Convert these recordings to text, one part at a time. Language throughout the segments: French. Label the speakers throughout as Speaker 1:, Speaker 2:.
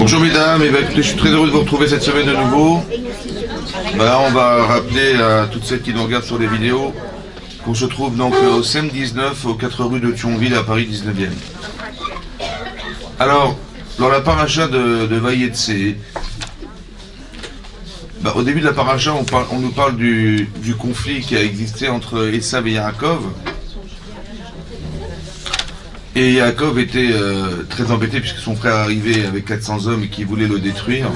Speaker 1: Bonjour mesdames, écoutez, je suis très heureux de vous retrouver cette semaine de nouveau. On va rappeler à toutes celles qui nous regardent sur les vidéos qu'on se trouve donc au SEM 19, aux 4 rues de Thionville à Paris 19e. Alors, dans la paracha de Vayetse, au début de la paracha, on nous parle du conflit qui a existé entre Esav et Yaakov. Et Yaakov était très embêté puisque son frère arrivait avec 400 hommes et qui voulaient le détruire.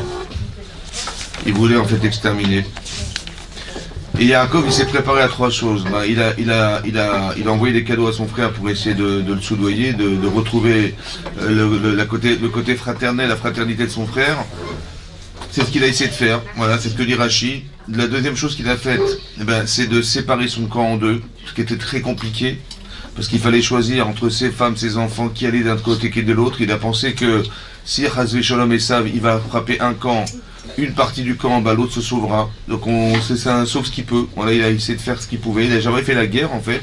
Speaker 1: Il voulait en fait exterminer. Et Yaakov, il s'est préparé à trois choses. Il a envoyé des cadeaux à son frère pour essayer de le soudoyer, de retrouver le côté fraternel, la fraternité de son frère. C'est ce qu'il a essayé de faire. Voilà, c'est ce que dit Rashi. La deuxième chose qu'il a faite, c'est de séparer son camp en deux, ce qui était très compliqué. Parce qu'il fallait choisir entre ses femmes, ses enfants, qui allaient d'un côté qui de l'autre. Il a pensé que si Chazvé Shalom et Sav, il va frapper un camp, une partie du camp, l'autre se sauvera. Donc c'est un sauve ce qu'il peut. Voilà, il a essayé de faire ce qu'il pouvait. Il n'a jamais fait la guerre en fait.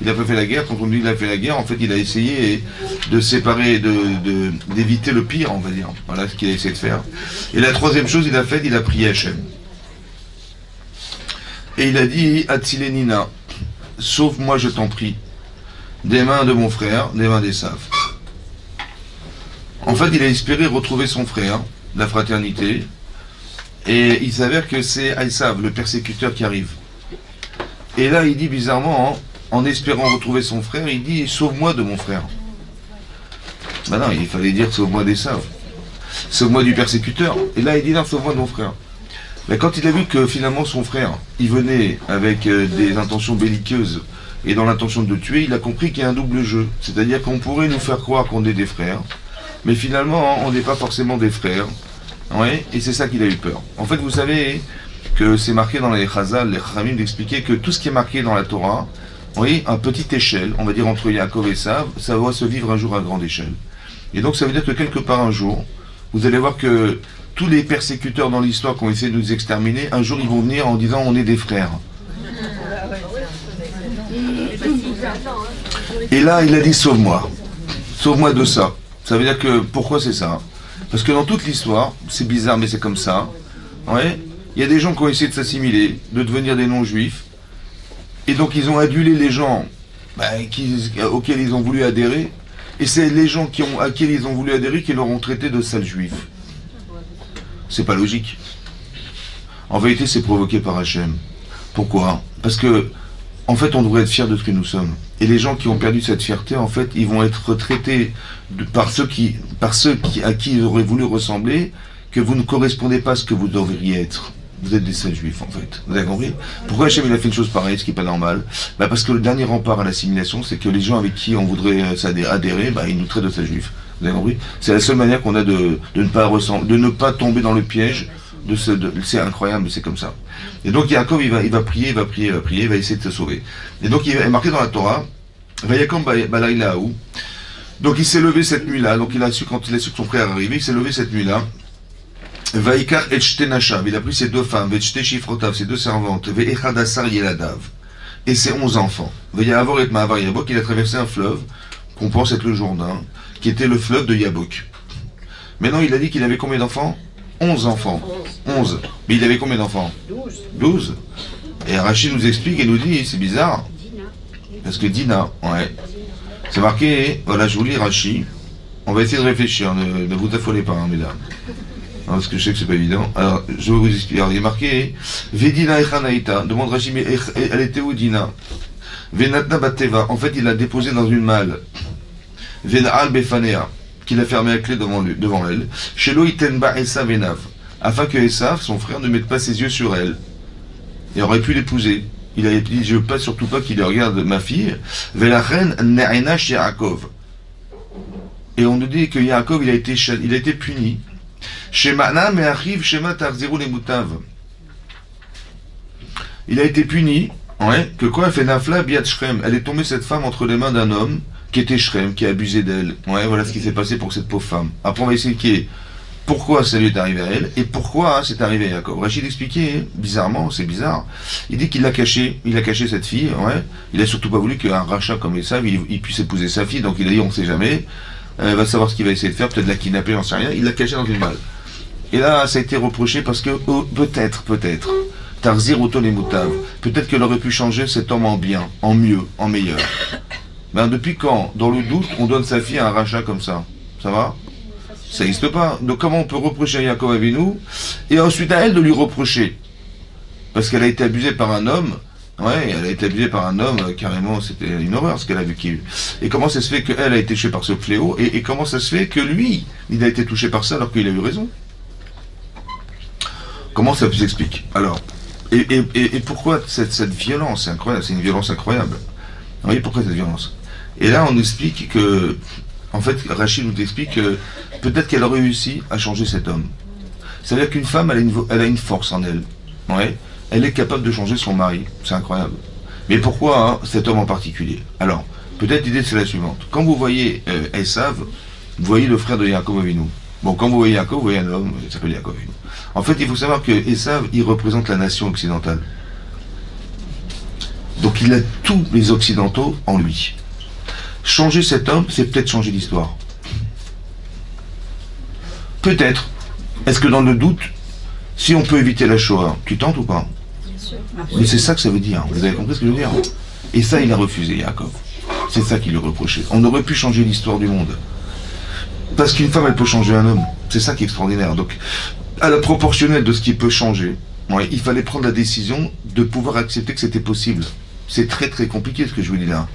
Speaker 1: Il n'a pas fait la guerre. Quand on dit qu'il a fait la guerre, en fait, il a essayé de séparer, d'éviter le pire, on va dire. Voilà ce qu'il a essayé de faire. Et la troisième chose, il a prié Hachem. Et il a dit, Atzile Nina, sauve-moi, je t'en prie, des mains de mon frère, des mains d'Esav. En fait, il a espéré retrouver son frère, la fraternité, et il s'avère que c'est Esav, le persécuteur, qui arrive. Et là, il dit bizarrement, en espérant retrouver son frère, il dit, sauve-moi de mon frère. Non, il fallait dire, sauve-moi d'Esav. Sauve-moi du persécuteur. Et là, il dit, non, sauve-moi de mon frère. Mais quand il a vu que finalement son frère, il venait avec des intentions belliqueuses, et dans l'intention de tuer, il a compris qu'il y a un double jeu. C'est-à-dire qu'on pourrait nous faire croire qu'on est des frères, mais finalement, on n'est pas forcément des frères. Ouais, et c'est ça qu'il a eu peur. En fait, vous savez que c'est marqué dans les Chazal, les Chachamim, d'expliquer que tout ce qui est marqué dans la Torah, oui, à petite échelle, on va dire entre Yaakov et Esav, ça va se vivre un jour à grande échelle. Et donc, ça veut dire que quelque part un jour, vous allez voir que tous les persécuteurs dans l'histoire qui ont essayé de nous exterminer, un jour ils vont venir en disant on est des frères. Et là, il a dit sauve-moi. Sauve-moi de ça. Ça veut dire que, pourquoi c'est ça? Parce que dans toute l'histoire, c'est bizarre mais c'est comme ça, ouais, il y a des gens qui ont essayé de s'assimiler, de devenir des non-juifs, et donc ils ont adulé les gens auxquels ils ont voulu adhérer, et c'est les gens à qui ils ont voulu adhérer qui leur ont traité de sales juifs. C'est pas logique. En vérité, c'est provoqué par Hachem. Pourquoi? Parce que en fait, on devrait être fiers de ce que nous sommes. Et les gens qui ont perdu cette fierté, en fait, ils vont être traités par ceux à qui ils auraient voulu ressembler, que vous ne correspondez pas à ce que vous devriez être. Vous êtes des sales juifs, en fait. Vous avez compris? Pourquoi Hachem il a fait une chose pareille, ce qui n'est pas normal? Parce que le dernier rempart à l'assimilation, c'est que les gens avec qui on voudrait adhérer, ils nous traitent de sales juifs. Vous avez compris? C'est la seule manière qu'on a de ne pas tomber dans le piège. C'est incroyable, mais c'est comme ça. Et donc Yaakov, il va prier, il va essayer de se sauver. Et donc il est marqué dans la Torah, Vayakom Balaylaou. Donc il s'est levé cette nuit-là, donc quand il a su que son frère arrivait, il s'est levé cette nuit-là. Vaikar Etchte Nashav, il a pris ses deux femmes, Vetchte Shifrotav, ses deux servantes, Ve'echadasar Yeladav, et ses 11 enfants. Veyavor et Ma'avar Yabok, il a traversé un fleuve, qu'on pense être le Jourdain, qui était le fleuve de Yabok. Maintenant il a dit qu'il avait combien d'enfants? 11 enfants. 11. Mais il avait combien d'enfants? 12. Et Rachid nous explique et nous dit, c'est bizarre. Parce que Dina, ouais. C'est marqué, voilà, je vous lis Rachid. On va essayer de réfléchir, ne vous affolez pas, mesdames. Parce que je sais que c'est pas évident. Alors, je vais vous expliquer. Alors, il est marqué, Vedina Echanaïta. Demande Rachid, mais elle était où Dina? Venatna Bateva. En fait, il l'a déposée dans une malle. Venal Befanea, qu'il a fermé à clé devant elle, chez Loïtenba Esav Enav, afin que Esav, son frère, ne mette pas ses yeux sur elle. Il aurait pu l'épouser. Il a dit, je ne veux surtout pas qu'il regarde ma fille. Velachen Ne'enash Yaakov. Et on nous dit que Yaakov, il a été puni. Shemana Me'achiv Shema Tarzirou Lemutav. Il a été puni, ouais, que quoi? Elle fait Nafla Biat Shrem. Elle est tombée, cette femme, entre les mains d'un homme qui était Shrem, qui a abusé d'elle. Ouais, voilà ce qui s'est passé pour cette pauvre femme. Après, on va expliquer pourquoi ça lui est arrivé à elle et pourquoi c'est arrivé à Yaakov. Rachid expliquait, bizarrement, c'est bizarre, il dit qu'il l'a caché, cette fille, ouais. Il a surtout pas voulu qu'un rachat comme Esav, il puisse épouser sa fille, donc il a dit on sait jamais. elle va savoir ce qu'il va essayer de faire, peut-être la kidnapper, j'en sais rien, il l'a caché dans une balle. Et là, ça a été reproché parce que, peut-être, Tarzir Otonemutav, peut-être qu'elle aurait pu changer cet homme en bien, en mieux, en meilleur. Ben, depuis quand, dans le doute, on donne sa fille à un rachat comme ça? Ça va? Ça n'existe pas. Donc comment on peut reprocher à Yaakov Avinu et ensuite à elle de lui reprocher? Parce qu'elle a été abusée par un homme. Ouais, elle a été abusée par un homme, carrément, c'était une horreur ce qu'elle a vécu. Et comment ça se fait qu'elle a été touchée par ce fléau et comment ça se fait que lui, il a été touché par ça alors qu'il a eu raison? Comment ça s'explique? Alors, et pourquoi cette violence? C'est incroyable, c'est une violence incroyable. Vous voyez pourquoi cette violence? Et là, on nous explique que, en fait, Rachid nous explique que peut-être qu'elle aurait réussi à changer cet homme. C'est-à-dire qu'une femme, elle a une force en elle. Ouais. Elle est capable de changer son mari. C'est incroyable. Mais pourquoi hein, cet homme en particulier? Alors, peut-être l'idée c'est la suivante. Quand vous voyez Esav, vous voyez le frère de Yaakov Avinu. Bon, quand vous voyez Yaakov, vous voyez un homme, il s'appelle Yaakov Avinu. En fait, il faut savoir que Esav, il représente la nation occidentale. Donc il a tous les occidentaux en lui. Changer cet homme, c'est peut-être changer l'histoire. Peut-être. Est-ce que dans le doute, si on peut éviter la Shoah, tu tentes ou pas? Mais c'est ça que ça veut dire. Vous avez compris ce que je veux dire? Et ça, il a refusé, Yaakov. C'est ça qu'il lui reprochait. On aurait pu changer l'histoire du monde. Parce qu'une femme, elle peut changer un homme. C'est ça qui est extraordinaire. Donc, à la proportionnelle de ce qui peut changer, ouais, il fallait prendre la décision de pouvoir accepter que c'était possible. C'est très très compliqué ce que je vous dis là.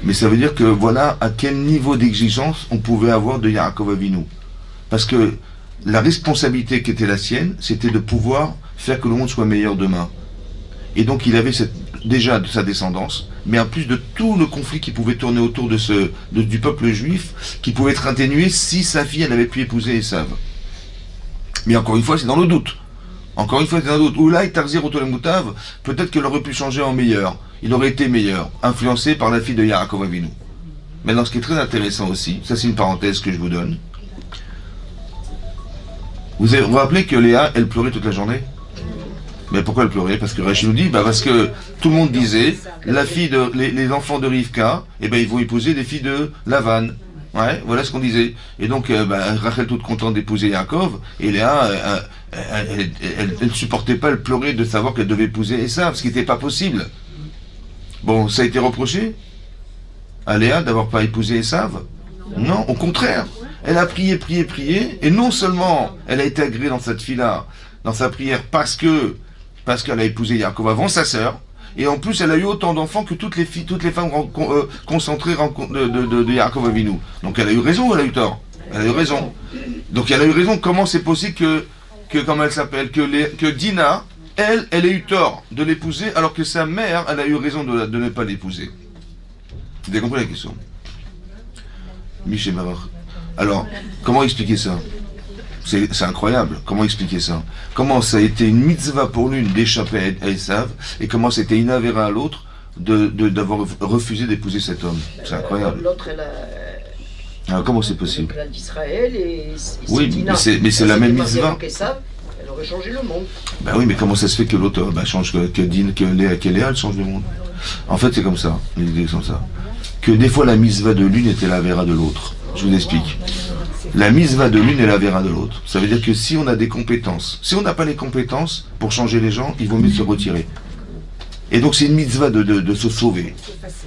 Speaker 1: Mais ça veut dire que voilà à quel niveau d'exigence on pouvait avoir de Yaakov Avinu. Parce que la responsabilité qui était la sienne, c'était de pouvoir faire que le monde soit meilleur demain. Et donc il avait déjà de sa descendance, mais en plus de tout le conflit qui pouvait tourner autour du peuple juif, qui pouvait être atténué si sa fille elle avait pu épouser Esav. Mais encore une fois, c'est dans le doute. Encore une fois, c'est dans le doute. Oulai Tarzir Otolemutav, peut-être qu'elle aurait pu changer en meilleur. Il aurait été meilleur, influencé par la fille de Yaakov Avinu. Maintenant, ce qui est très intéressant aussi, ça c'est une parenthèse que je vous donne. Vous vous rappelez que Léa, elle pleurait toute la journée? Mais pourquoi elle pleurait? Parce que Rachid nous dit, parce que tout le monde disait, les enfants de Rivka, ils vont épouser des filles de Lavan. Ouais, voilà ce qu'on disait. Et donc, Rachel toute contente d'épouser Yaakov, et Léa, elle ne supportait pas, elle pleurait de savoir qu'elle devait épouser Esav, ce qui n'était pas possible. Bon, ça a été reproché à Léa d'avoir pas épousé Esav? Non, au contraire. Elle a prié, et non seulement elle a été agréée dans cette fille-là, dans sa prière, parce qu'elle a épousé Yaakov avant sa sœur, et en plus elle a eu autant d'enfants que toutes les femmes concentrées de Yaakov Avinu. Donc elle a eu raison ou elle a eu tort? Elle a eu raison. Donc elle a eu raison. Comment c'est possible que comment elle s'appelle, que Dina, elle ait eu tort de l'épouser, alors que sa mère, elle a eu raison de ne pas l'épouser? Vous avez compris la question? Michel Barach. Alors, comment expliquer ça? C'est incroyable. Comment expliquer ça? Comment ça a été une mitzvah pour l'une d'échapper à Esav, et comment c'était une avéra à l'autre d'avoir refusé d'épouser cet homme? C'est incroyable.
Speaker 2: L'autre, elle a...
Speaker 1: Alors, comment c'est possible?
Speaker 2: Elle d'Israël et
Speaker 1: oui, mais c'est la même mitzvah.
Speaker 2: Elle aurait changé le monde.
Speaker 1: Ben oui, mais comment ça se fait que l'autre change, que Léa, elle change le monde? En fait, c'est comme ça. L'idée est comme ça. Que des fois, la mitzvah de l'une était la vera de l'autre. Je vous explique. La mitzvah de l'une est la vera de l'autre. Ça veut dire que si on a des compétences, si on n'a pas les compétences pour changer les gens, il vaut mieux se retirer. Et donc c'est une mitzvah de se sauver.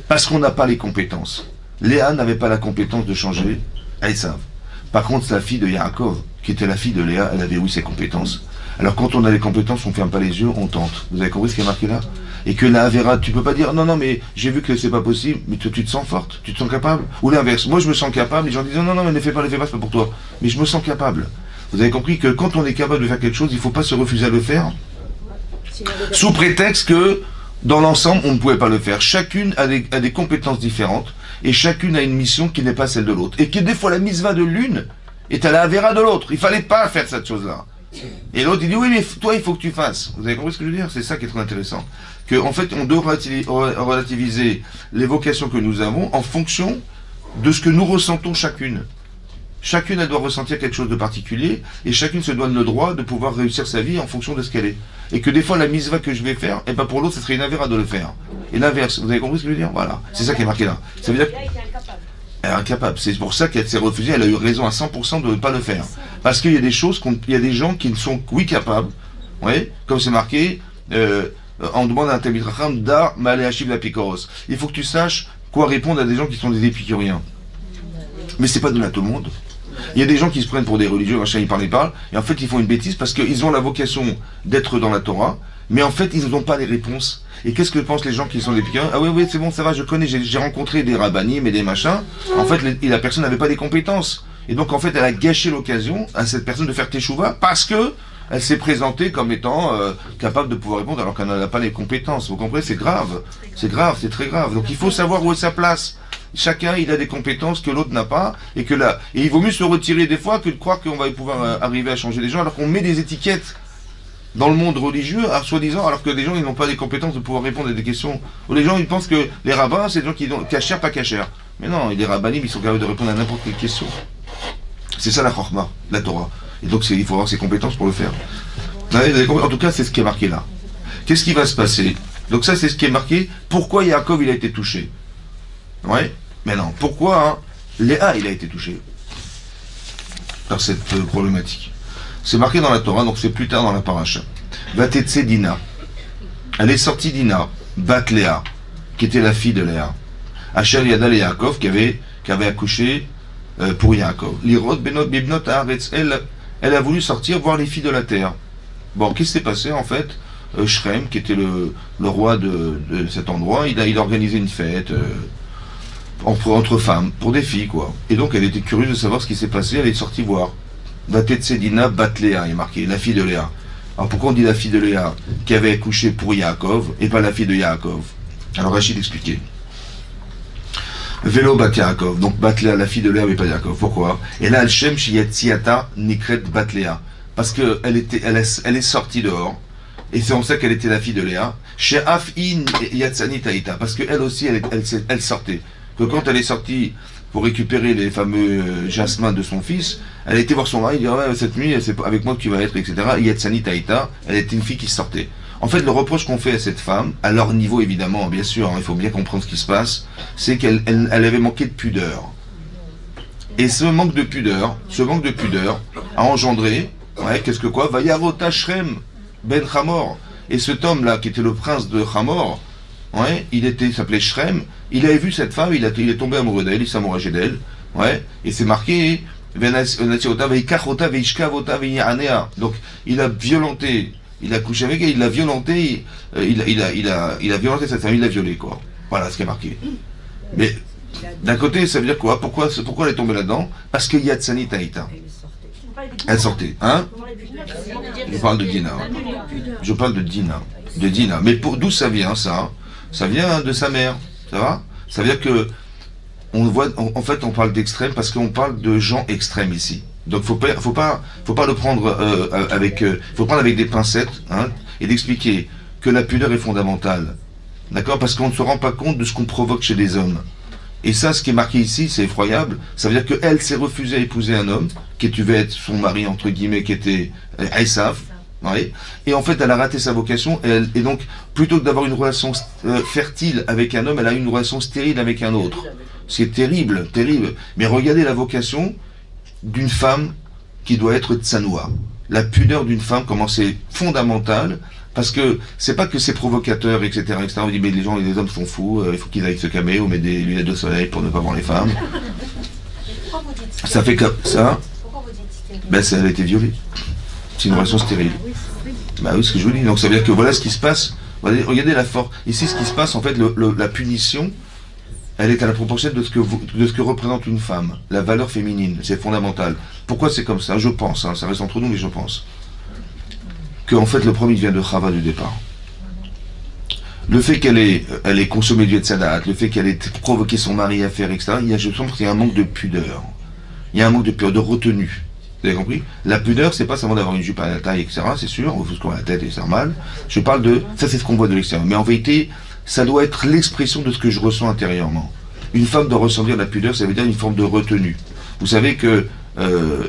Speaker 1: Parce qu'on n'a pas les compétences. Léa n'avait pas la compétence de changer Esav. Par contre, la fille de Yaakov, qui était la fille de Léa, elle avait oui ses compétences. Alors quand on a les compétences, on ne ferme pas les yeux, on tente. Vous avez compris ce qui est marqué là? Et que la Avera, tu peux pas dire non, mais j'ai vu que c'est pas possible, mais tu te sens forte, tu te sens capable. Ou l'inverse, moi je me sens capable, les gens disent non, mais ne fais pas, c'est pas pour toi. Mais je me sens capable. Vous avez compris que quand on est capable de faire quelque chose, il ne faut pas se refuser à le faire. Sous prétexte que dans l'ensemble, on ne pouvait pas le faire. Chacune a des compétences différentes, et chacune a une mission qui n'est pas celle de l'autre. Et que des fois la mitzvah de l'une est à la Avera de l'autre. Il fallait pas faire cette chose-là. Et l'autre il dit oui, mais toi il faut que tu fasses. Vous avez compris ce que je veux dire? C'est ça qui est très intéressant. Que en fait on doit relativiser les vocations que nous avons en fonction de ce que nous ressentons chacune. Chacune elle doit ressentir quelque chose de particulier, et chacune se donne le droit de pouvoir réussir sa vie en fonction de ce qu'elle est. Et que des fois la mitzvah que je vais faire, et pas pour l'autre, ce serait une avéra de le faire. Et l'inverse, vous avez compris ce que je veux dire? Voilà, c'est ça qui est marqué là. Ça veut dire Elle est incapable. C'est pour ça qu'elle s'est refusée. Elle a eu raison à 100% de ne pas le faire. Parce qu'il y a des choses, il y a des gens qui ne sont, oui, capables. Oui, comme c'est marqué, on demande à un Talmid Chacham da maléachiv la picoros. Il faut que tu saches quoi répondre à des gens qui sont des épicuriens. Mais c'est pas donné à tout le monde. Il y a des gens qui se prennent pour des religieux, machin, ils parlent, et en fait ils font une bêtise parce qu'ils ont la vocation d'être dans la Torah, mais en fait ils n'ont pas les réponses. Et qu'est-ce que pensent les gens qui sont des épicuriens? Ah oui, oui, c'est bon, ça va, je connais, j'ai rencontré des rabbinim et des machins. En fait, la personne n'avait pas les compétences. Et donc en fait, elle a gâché l'occasion à cette personne de faire teshuva parce que elle s'est présentée comme étant capable de pouvoir répondre alors qu'elle n'a pas les compétences. Vous comprenez? C'est grave, c'est très grave. Donc il faut savoir où est sa place. Chacun, il a des compétences que l'autre n'a pas, et il vaut mieux se retirer des fois que de croire qu'on va pouvoir arriver à changer les gens, alors qu'on met des étiquettes dans le monde religieux, soi-disant, alors que des gens, ils n'ont pas les compétences de pouvoir répondre à des questions. Ou les gens, ils pensent que les rabbins, c'est des gens qui ont cachère, pas cachère. Mais non, les rabbinim, ils sont capables de répondre à n'importe quelle question. C'est ça la chorma, la Torah. Et donc, il faut avoir ses compétences pour le faire. En tout cas, c'est ce qui est marqué là. Qu'est-ce qui va se passer? Donc ça, c'est ce qui est marqué. Pourquoi Yaakov, il a été touché? Ouais. Mais non, pourquoi Léa, il a été touché par cette problématique? C'est marqué dans la Torah, donc c'est plus tard dans la paracha. Vatetse Dina. Elle est sortie Dina, Bat Léa, qui était la fille de Léa. Asher Yada le Yaakov, qui avait accouché pour Yaakov. Lirot Benot Bibnot Haaretz, elle a voulu sortir voir les filles de la terre. Bon, qu'est-ce qui s'est passé en fait? Shrem, qui était le roi de cet endroit, il a organisé une fête. Entre femmes, pour des filles, quoi. Et donc, elle était curieuse de savoir ce qui s'est passé, elle est sortie voir. Vatsetsedina bat Léa, il est marqué, la fille de Léa. Alors, pourquoi on dit la fille de Léa qui avait accouché pour Yaakov et pas la fille de Yaakov? Alors, Rachid expliquait. Vélo bat Yaakov, donc bat Léa, la fille de Léa, mais pas Yaakov. Pourquoi? Et là, Al-Shem Shiyatsiata Nikret bat Léa. Parce qu'elle est sortie dehors, et c'est en ça qu'elle était la fille de Léa. Chez Af'in Yatsani Taïta, parce qu'elle aussi, elle sortait. Que quand elle est sortie pour récupérer les fameux jasmins de son fils, elle a été voir son mari, il dit ouais, cette nuit c'est avec moi que tu vas être, etc. Yatsani Taïta, elle était une fille qui sortait. En fait, le reproche qu'on fait à cette femme, à leur niveau évidemment, bien sûr, il faut bien comprendre ce qui se passe, c'est qu'elle avait manqué de pudeur. Et ce manque de pudeur a engendré, qu'est-ce que quoi? Vayarota Shrem ben Hamor. Et cet homme-là, qui était le prince de Hamor, il s'appelait Shrem, il avait vu cette femme, il est tombé amoureux d'elle, il s'est amoureux d'elle, et c'est marqué, donc il a violenté, il a couché avec elle, il l'a violenté, il a violenté cette femme, il l'a violée, quoi. Voilà ce qui est marqué. Mais d'un côté, ça veut dire quoi? Pourquoi elle est tombée là-dedans? Parce que Yatsani Taïta. Elle sortait, hein? Je parle de Dina. Je parle de Dina. Mais d'où ça vient, ça? Ça vient de sa mère, ça va? Ça veut dire que en fait, on parle d'extrême parce qu'on parle de gens extrêmes ici. Donc, faut pas le prendre faut prendre avec des pincettes, hein, et d'expliquer que la pudeur est fondamentale, d'accord? Parce qu'on ne se rend pas compte de ce qu'on provoque chez les hommes. Et ça, ce qui est marqué ici, c'est effroyable. Ça veut dire qu'elle s'est refusée à épouser un homme qui devait être son mari entre guillemets, qui était Esav. Oui. Et en fait, elle a raté sa vocation, et donc, plutôt que d'avoir une relation fertile avec un homme, elle a eu une relation stérile avec un autre. C'est terrible, terrible. Mais regardez la vocation d'une femme qui doit être tsanoua. La pudeur d'une femme, comment c'est fondamental, parce que c'est pas que c'est provocateur, etc., etc. On dit, mais les hommes sont fous, il faut qu'ils aillent se calmer, ou mettre des lunettes de soleil pour ne pas voir les femmes. Ça fait comme ça. Ben, elle a été violée. C'est une relation stérile. Bah oui, ce que je vous dis. Donc ça veut dire que voilà ce qui se passe. Regardez la force. Ici, ce qui se passe, en fait, la punition, elle est à la proportion de ce que représente une femme. La valeur féminine, c'est fondamental. Pourquoi c'est comme ça? Je pense, ça reste entre nous, mais je pense que en fait le premier vient de Chava du départ. Le fait qu'elle ait consommé du Etzadat, le fait qu'elle ait provoqué son mari à faire, etc. Je pense qu'il y a un manque de pudeur. Il y a un manque de pudeur, de retenue. Vous avez compris? La pudeur, c'est pas seulement d'avoir une jupe à la taille, etc. C'est sûr, on faut se couvrir la tête et c'est normal. Je parle de... Ça, c'est ce qu'on voit de l'extérieur. Mais en vérité, ça doit être l'expression de ce que je ressens intérieurement. Une femme doit ressentir la pudeur, ça veut dire une forme de retenue. Vous savez que,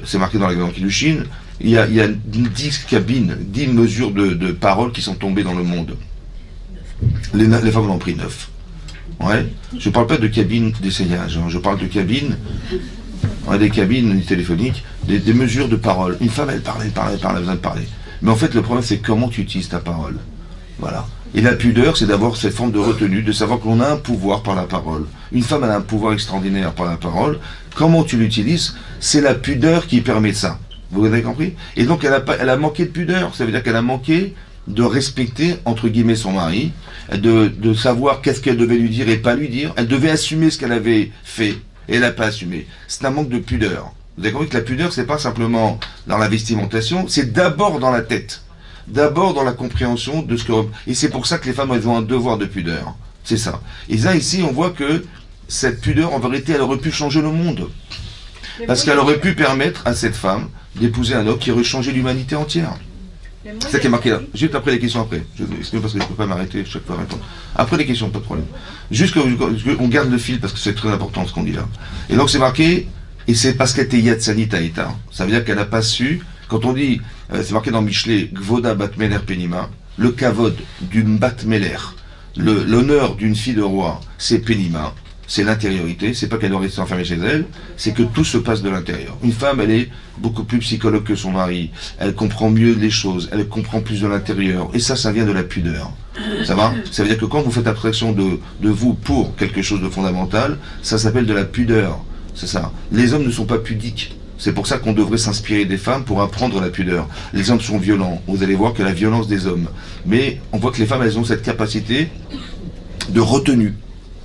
Speaker 1: c'est marqué dans l'exemple Kiddushin, il y a 10 cabines, 10 mesures de paroles qui sont tombées dans le monde. Les femmes en ont pris 9. Ouais. Je parle pas de cabines d'essayage, hein. Je parle de cabines, ouais, des cabines téléphoniques, des mesures de parole. Une femme, elle parle, elle a besoin de parler. Mais en fait, le problème, c'est comment tu utilises ta parole. Voilà. Et la pudeur, c'est d'avoir cette forme de retenue, de savoir qu'on a un pouvoir par la parole. Une femme, elle a un pouvoir extraordinaire par la parole. Comment tu l'utilises, c'est la pudeur qui permet ça. Vous avez compris? Et donc, elle a manqué de pudeur. Ça veut dire qu'elle a manqué de respecter, entre guillemets, son mari, de savoir qu'est-ce qu'elle devait lui dire et pas lui dire. Elle devait assumer ce qu'elle avait fait, et elle n'a pas assumé. C'est un manque de pudeur. Vous avez compris que la pudeur, c'est pas simplement dans la vestimentation, c'est d'abord dans la tête. D'abord dans la compréhension de ce que... Et c'est pour ça que les femmes, elles ont un devoir de pudeur. C'est ça. Et là, ici, on voit que cette pudeur, en vérité, elle aurait pu changer le monde. Parce qu'elle aurait pu permettre à cette femme d'épouser un homme qui aurait changé l'humanité entière. C'est ça qui est marqué là. Juste après les questions après. Excusez-moi parce que je ne peux pas m'arrêter chaque fois à répondre. Après les questions, pas de problème. Juste qu'on garde le fil parce que c'est très important ce qu'on dit là. Et donc c'est marqué, et c'est parce qu'elle était Yatsani Taïta. Ça veut dire qu'elle n'a pas su, quand on dit, c'est marqué dans Michelet, Gvoda Batmeler Penima, le kavod d'une Batmeler, l'honneur d'une fille de roi, c'est Penima. C'est l'intériorité, c'est pas qu'elle doit rester enfermée chez elle, c'est que tout se passe de l'intérieur. Une femme, elle est beaucoup plus psychologue que son mari, elle comprend mieux les choses, elle comprend plus de l'intérieur, et ça vient de la pudeur. Ça va? Ça veut dire que quand vous faites abstraction de vous pour quelque chose de fondamental, ça s'appelle de la pudeur. C'est ça. Les hommes ne sont pas pudiques. C'est pour ça qu'on devrait s'inspirer des femmes pour apprendre la pudeur. Les hommes sont violents. Vous allez voir que la violence des hommes. Mais on voit que les femmes, elles ont cette capacité de retenue.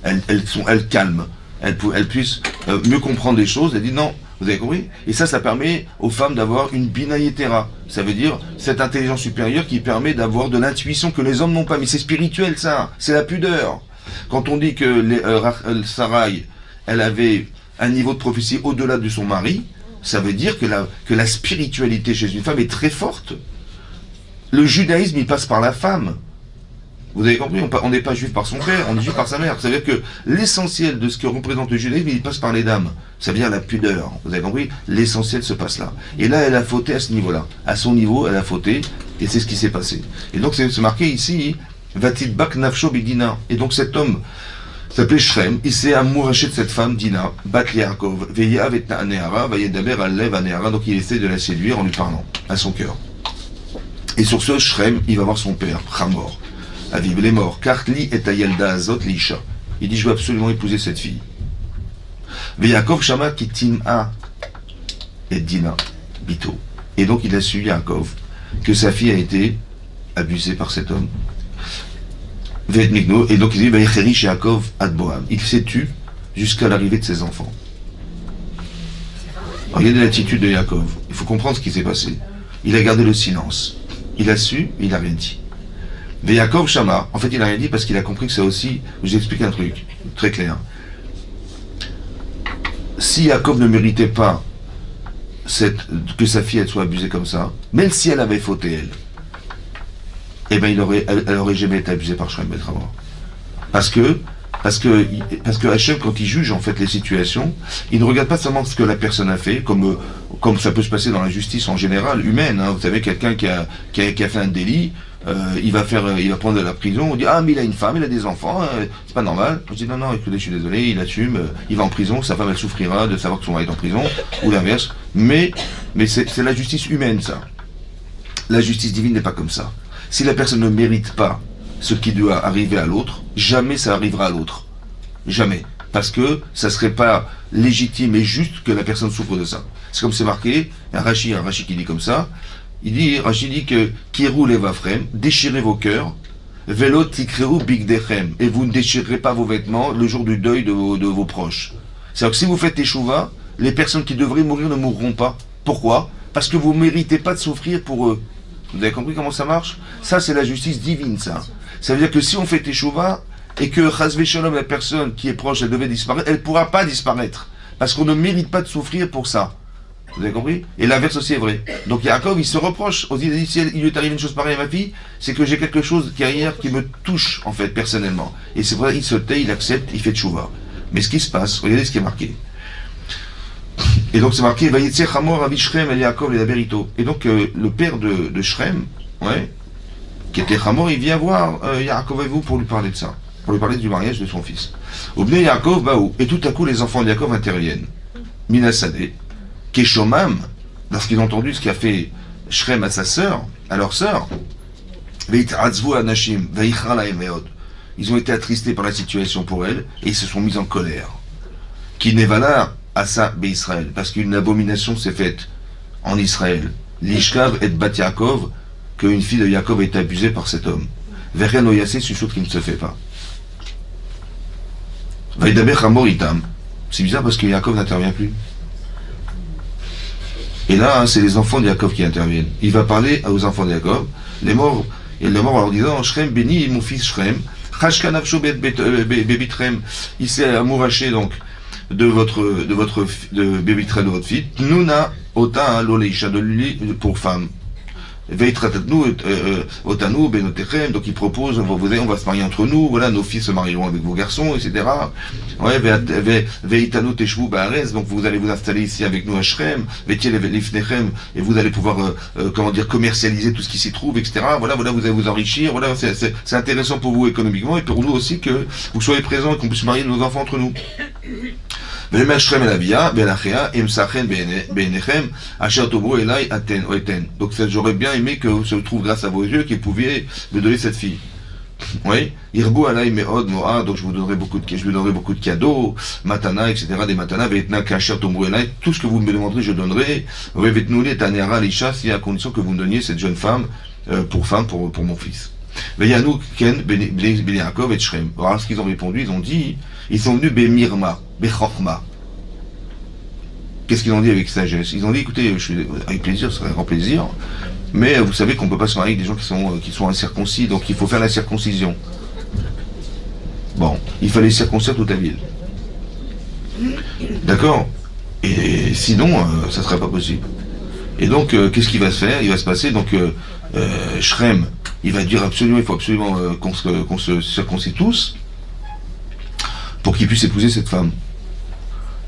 Speaker 1: Elles calment, elles puissent mieux comprendre les choses, elles disent non, vous avez compris? Et ça permet aux femmes d'avoir une binayetera, ça veut dire cette intelligence supérieure qui permet d'avoir de l'intuition que les hommes n'ont pas, mais c'est spirituel ça, c'est la pudeur. Quand on dit que Sarai, elle avait un niveau de prophétie au-delà de son mari, ça veut dire que la spiritualité chez une femme est très forte. Le judaïsme, il passe par la femme. Vous avez compris, on n'est pas juif par son père, on est juif par sa mère. Ça veut dire que l'essentiel de ce que représente le judaïsme, il passe par les dames. Ça veut dire la pudeur. Vous avez compris? L'essentiel se passe là. Et là, elle a fauté à ce niveau-là. À son niveau, elle a fauté, et c'est ce qui s'est passé. Et donc, c'est marqué ici, Vatil Bak Nafsho Bidina. Et donc, cet homme s'appelait Shrem, il s'est amouraché de cette femme, Dina, Bat Yaakov, Veyav et Neara, Vayedaber Alev Aneara. Donc, il essaie de la séduire en lui parlant, à son cœur. Et sur ce, Shrem, il va voir son père, Hamor. Aviv, il est mort. Kartli et Ayelda Azot Lisha. Il dit, je veux absolument épouser cette fille. Yaakov Shama qui Tim'a et Dina Bito. Et donc il a su, Yaakov, que sa fille a été abusée par cet homme. Et donc il dit, Yaakov Adboam. Il s'est tu jusqu'à l'arrivée de ses enfants. Regardez l'attitude de Yaakov. Il faut comprendre ce qui s'est passé. Il a gardé le silence. Il a su, il n'a rien dit. Mais Yaakov Shama, en fait il n'a rien dit parce qu'il a compris que ça aussi, je vous explique un truc très clair. Si Yaakov ne méritait pas que sa fille elle soit abusée comme ça, même si elle avait fauté elle, eh ben elle aurait jamais été abusée par Shrem Betrama. Parce que Hachem, quand il juge en fait les situations, il ne regarde pas seulement ce que la personne a fait, comme ça peut se passer dans la justice en général, humaine. Hein. Vous savez, quelqu'un qui a fait un délit, il va prendre de la prison, on dit ah mais il a une femme, il a des enfants, c'est pas normal. On dit non, écoutez, je suis désolé, il assume, il va en prison, sa femme elle souffrira de savoir que son mari est en prison, ou l'inverse. Mais c'est la justice humaine ça. La justice divine n'est pas comme ça. Si la personne ne mérite pas ce qui doit arriver à l'autre, jamais ça arrivera à l'autre. Jamais. Parce que ça serait pas légitime et juste que la personne souffre de ça. C'est comme c'est marqué, un Rashi qui dit comme ça, Rashi dit que Kirou levafrem, déchirez vos cœurs, Velo tikreu bigdechem, et vous ne déchirerez pas vos vêtements le jour du deuil de vos proches. C'est-à-dire que si vous faites teshuva, les personnes qui devraient mourir ne mourront pas. Pourquoi? Parce que vous ne méritez pas de souffrir pour eux. Vous avez compris comment ça marche? Ça, c'est la justice divine, ça. Ça veut dire que si on fait teshuva, et que chasvé shalom, la personne qui est proche, elle devait disparaître, elle ne pourra pas disparaître. Parce qu'on ne mérite pas de souffrir pour ça. Vous avez compris? Et l'inverse aussi est vrai. Donc Yaakov, il se reproche. Il dit, si il lui est arrivé une chose pareille à ma fille, c'est que j'ai quelque chose qui est ailleurs qui me touche, en fait, personnellement. Et c'est pour ça qu'il se tait, il accepte, il fait teshuva. Mais ce qui se passe, regardez ce qui est marqué. Et donc c'est marqué, Vayetze Hamor Avi Shrem El Yaakov et Berito. Et donc le père de Shrem, ouais, qui était Hamor, il vient voir Yaakov et vous pour lui parler de ça. pour lui parler du mariage de son fils. Obné Yaakov Baou, et tout à coup les enfants de Yaakov interviennent. Minasadé, Keshomam, lorsqu'ils ont entendu ce qu'a fait Shrem à sa sœur, à leur sœur, ils ont été attristés par la situation pour elle, et ils se sont mis en colère. Qui n'est valable à ça, Israël, parce qu'une abomination s'est faite en Israël. L'Ishkav et Bat Yaakov, qu'une fille de Yaakov est abusée par cet homme. Verren Oyasé, c'est une chose qui ne se fait pas. Vaïdaber Hamor Itam. C'est bizarre parce que Yaakov n'intervient plus. Et là, c'est les enfants de Yaakov qui interviennent. Il va parler aux enfants de Yaakov, les morts, et les morts en leur disant Shrem béni, mon fils Shrem, Chashkanavsho Bebitrem, il s'est amouraché donc de Bebitrem, de votre fille, Nuna Ota Loleisha, de lui pour femme. Otanu, Benotechem, donc il propose, on va se marier entre nous, voilà, nos filles se marieront avec vos garçons, etc. Ouais, Veitanu Teshvu Baaretz, donc vous allez vous installer ici avec nous à Shrem, Vetiel Lifnechem, et vous allez pouvoir, comment dire, commercialiser tout ce qui s'y trouve, etc. Voilà, vous allez vous enrichir, voilà, c'est intéressant pour vous économiquement, et pour nous aussi que vous soyez présents et qu'on puisse marier nos enfants entre nous. Donc j'aurais bien aimé que se trouve grâce à vos yeux qu'il pouviez me donner cette fille. Oui, Irbu alay meod moa, donc je vous donnerai beaucoup de cadeaux, matana, etc. Des matana, veitna kasher tombu elay, tout ce que vous me demanderez, je donnerai. Veitnouli tanera lisha, si à condition que vous me donniez cette jeune femme pour mon fils. Veyanou ken ben Yaakov et Shrem. Alors ce qu'ils ont répondu, ils ont dit, ils sont venus bemirma, bechorma. Qu'est-ce qu'ils ont dit avec sagesse? Ils ont dit, écoutez, je suis avec plaisir, ce serait un grand plaisir, mais vous savez qu'on ne peut pas se marier avec des gens qui sont incirconcis, donc il faut faire la circoncision. Bon, il fallait circoncire toute la ville. D'accord? Et sinon, ça ne serait pas possible. Et donc, qu'est-ce qui va se faire? Il va se passer, donc, Shrem, il va dire absolument, il faut absolument qu'on se circoncie tous, pour qu'il puisse épouser cette femme.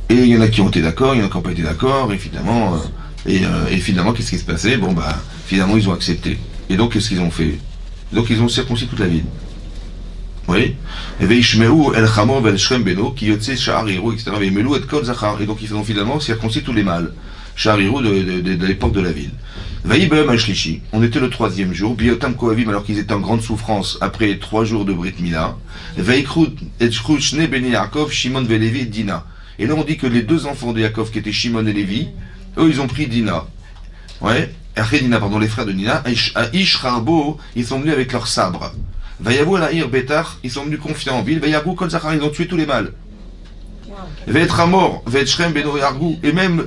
Speaker 1: Et il y en a qui ont été d'accord, il y en a qui n'ont pas été d'accord, et finalement, qu'est-ce qui se passait? Bon, bah, finalement, ils ont accepté. Et donc, qu'est-ce qu'ils ont fait? Donc, ils ont circoncis toute la ville. Oui. Et Veishmeu el Chamor vel Shrem Beno, qui yotse Sha'ariru, etc. Veimelu et Kol Zachar. Et donc, ils ont finalement circoncis tous les mâles. Sha'ariru de l'époque de la ville. Vaïbem Ashlishi. On était le 3e jour. Biotam Koavim, alors qu'ils étaient en grande souffrance après 3 jours de Brit Mila. Vaikru et Shne Ben Yaakov, Shimon Velevi et Dina. Et là, on dit que les 2 enfants de Yaakov, qui étaient Shimon et Lévi, eux, ils ont pris Dina. Ouais. Dina, pardon, les frères de Dina. À Ishrabo, ils sont venus avec leurs sabres. Vayavu Alaïr Betar, ils sont venus confiants en ville. Vayagu Kol Zachar, ils ont tué tous les mâles. Ve'etra mort, ve'etshrem beno yargu, et même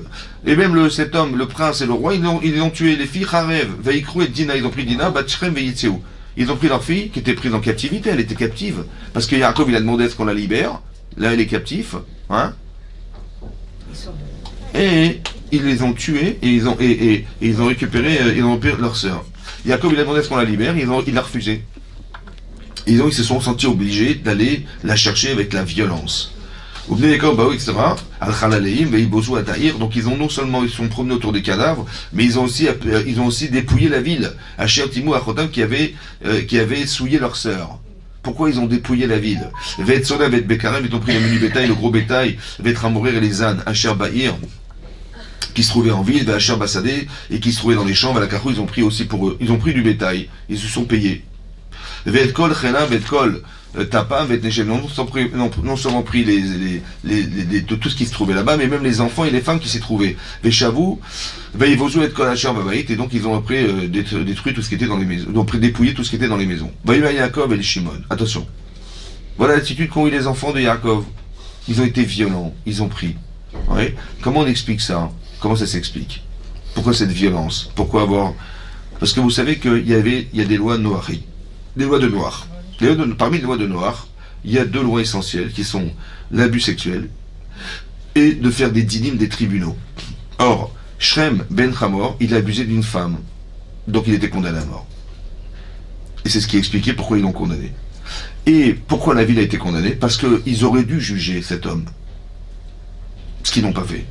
Speaker 1: cet homme, le prince et le roi, ils ont tué les filles Harev, Veikru et Dina, ils ont pris Dina, Batchrem ve'yitzeu. Ils ont pris leur fille, qui était prise en captivité, elle était captive, parce que Yaakov, il a demandé à ce qu'on la libère, là elle est captive, hein. Et ils les ont tués, et ils ont récupéré leur sœur. Yaakov, il a demandé à ce qu'on la libère, il a refusé. Et donc ils se sont sentis obligés d'aller la chercher avec la violence. Donc ils ont non seulement ils sont promenés autour des cadavres, mais ils ont aussi dépouillé la ville. Asher Timou Achotam qui avait souillé leur sœur. Pourquoi ils ont dépouillé la ville? Vetsona Vet Bekarem, ils ont pris le menu bétail, le gros bétail, Vetramorer et les ânes, Asher Bahir, qui se trouvaient en ville, Asher Bassadé, et qui se trouvaient dans les champs, Valakachou, ils ont pris aussi pour eux. Ils ont pris du bétail, ils se sont payés. Vetkol Chena, Vetkol Tapam, Vetnechem, non seulement pris tout ce qui se trouvait là-bas, mais même les enfants et les femmes qui s'y trouvaient. Veshavu, Veivozu et Kol Asher Babaït, et donc ils ont après détruit tout ce qui était dans les maisons, ils ont dépouillé tout ce qui était dans les maisons. Vaïma Yaakov et les Shimon. Attention. Voilà l'attitude qu'ont eu les enfants de Yaakov. Ils ont été violents, ils ont pris. Ouais. Comment on explique ça? Comment ça s'explique? Pourquoi cette violence? Pourquoi avoir... Parce que vous savez qu'il y a des lois noires. Des lois de noir. Parmi les lois de noir, il y a 2 lois essentielles qui sont l'abus sexuel et de faire des dinim des tribunaux. Or, Shrem ben Hamor, il a abusé d'une femme, donc il était condamné à mort. Et c'est ce qui expliquait pourquoi ils l'ont condamné. Et pourquoi la ville a été condamnée? Parce qu'ils auraient dû juger cet homme, ce qu'ils n'ont pas fait.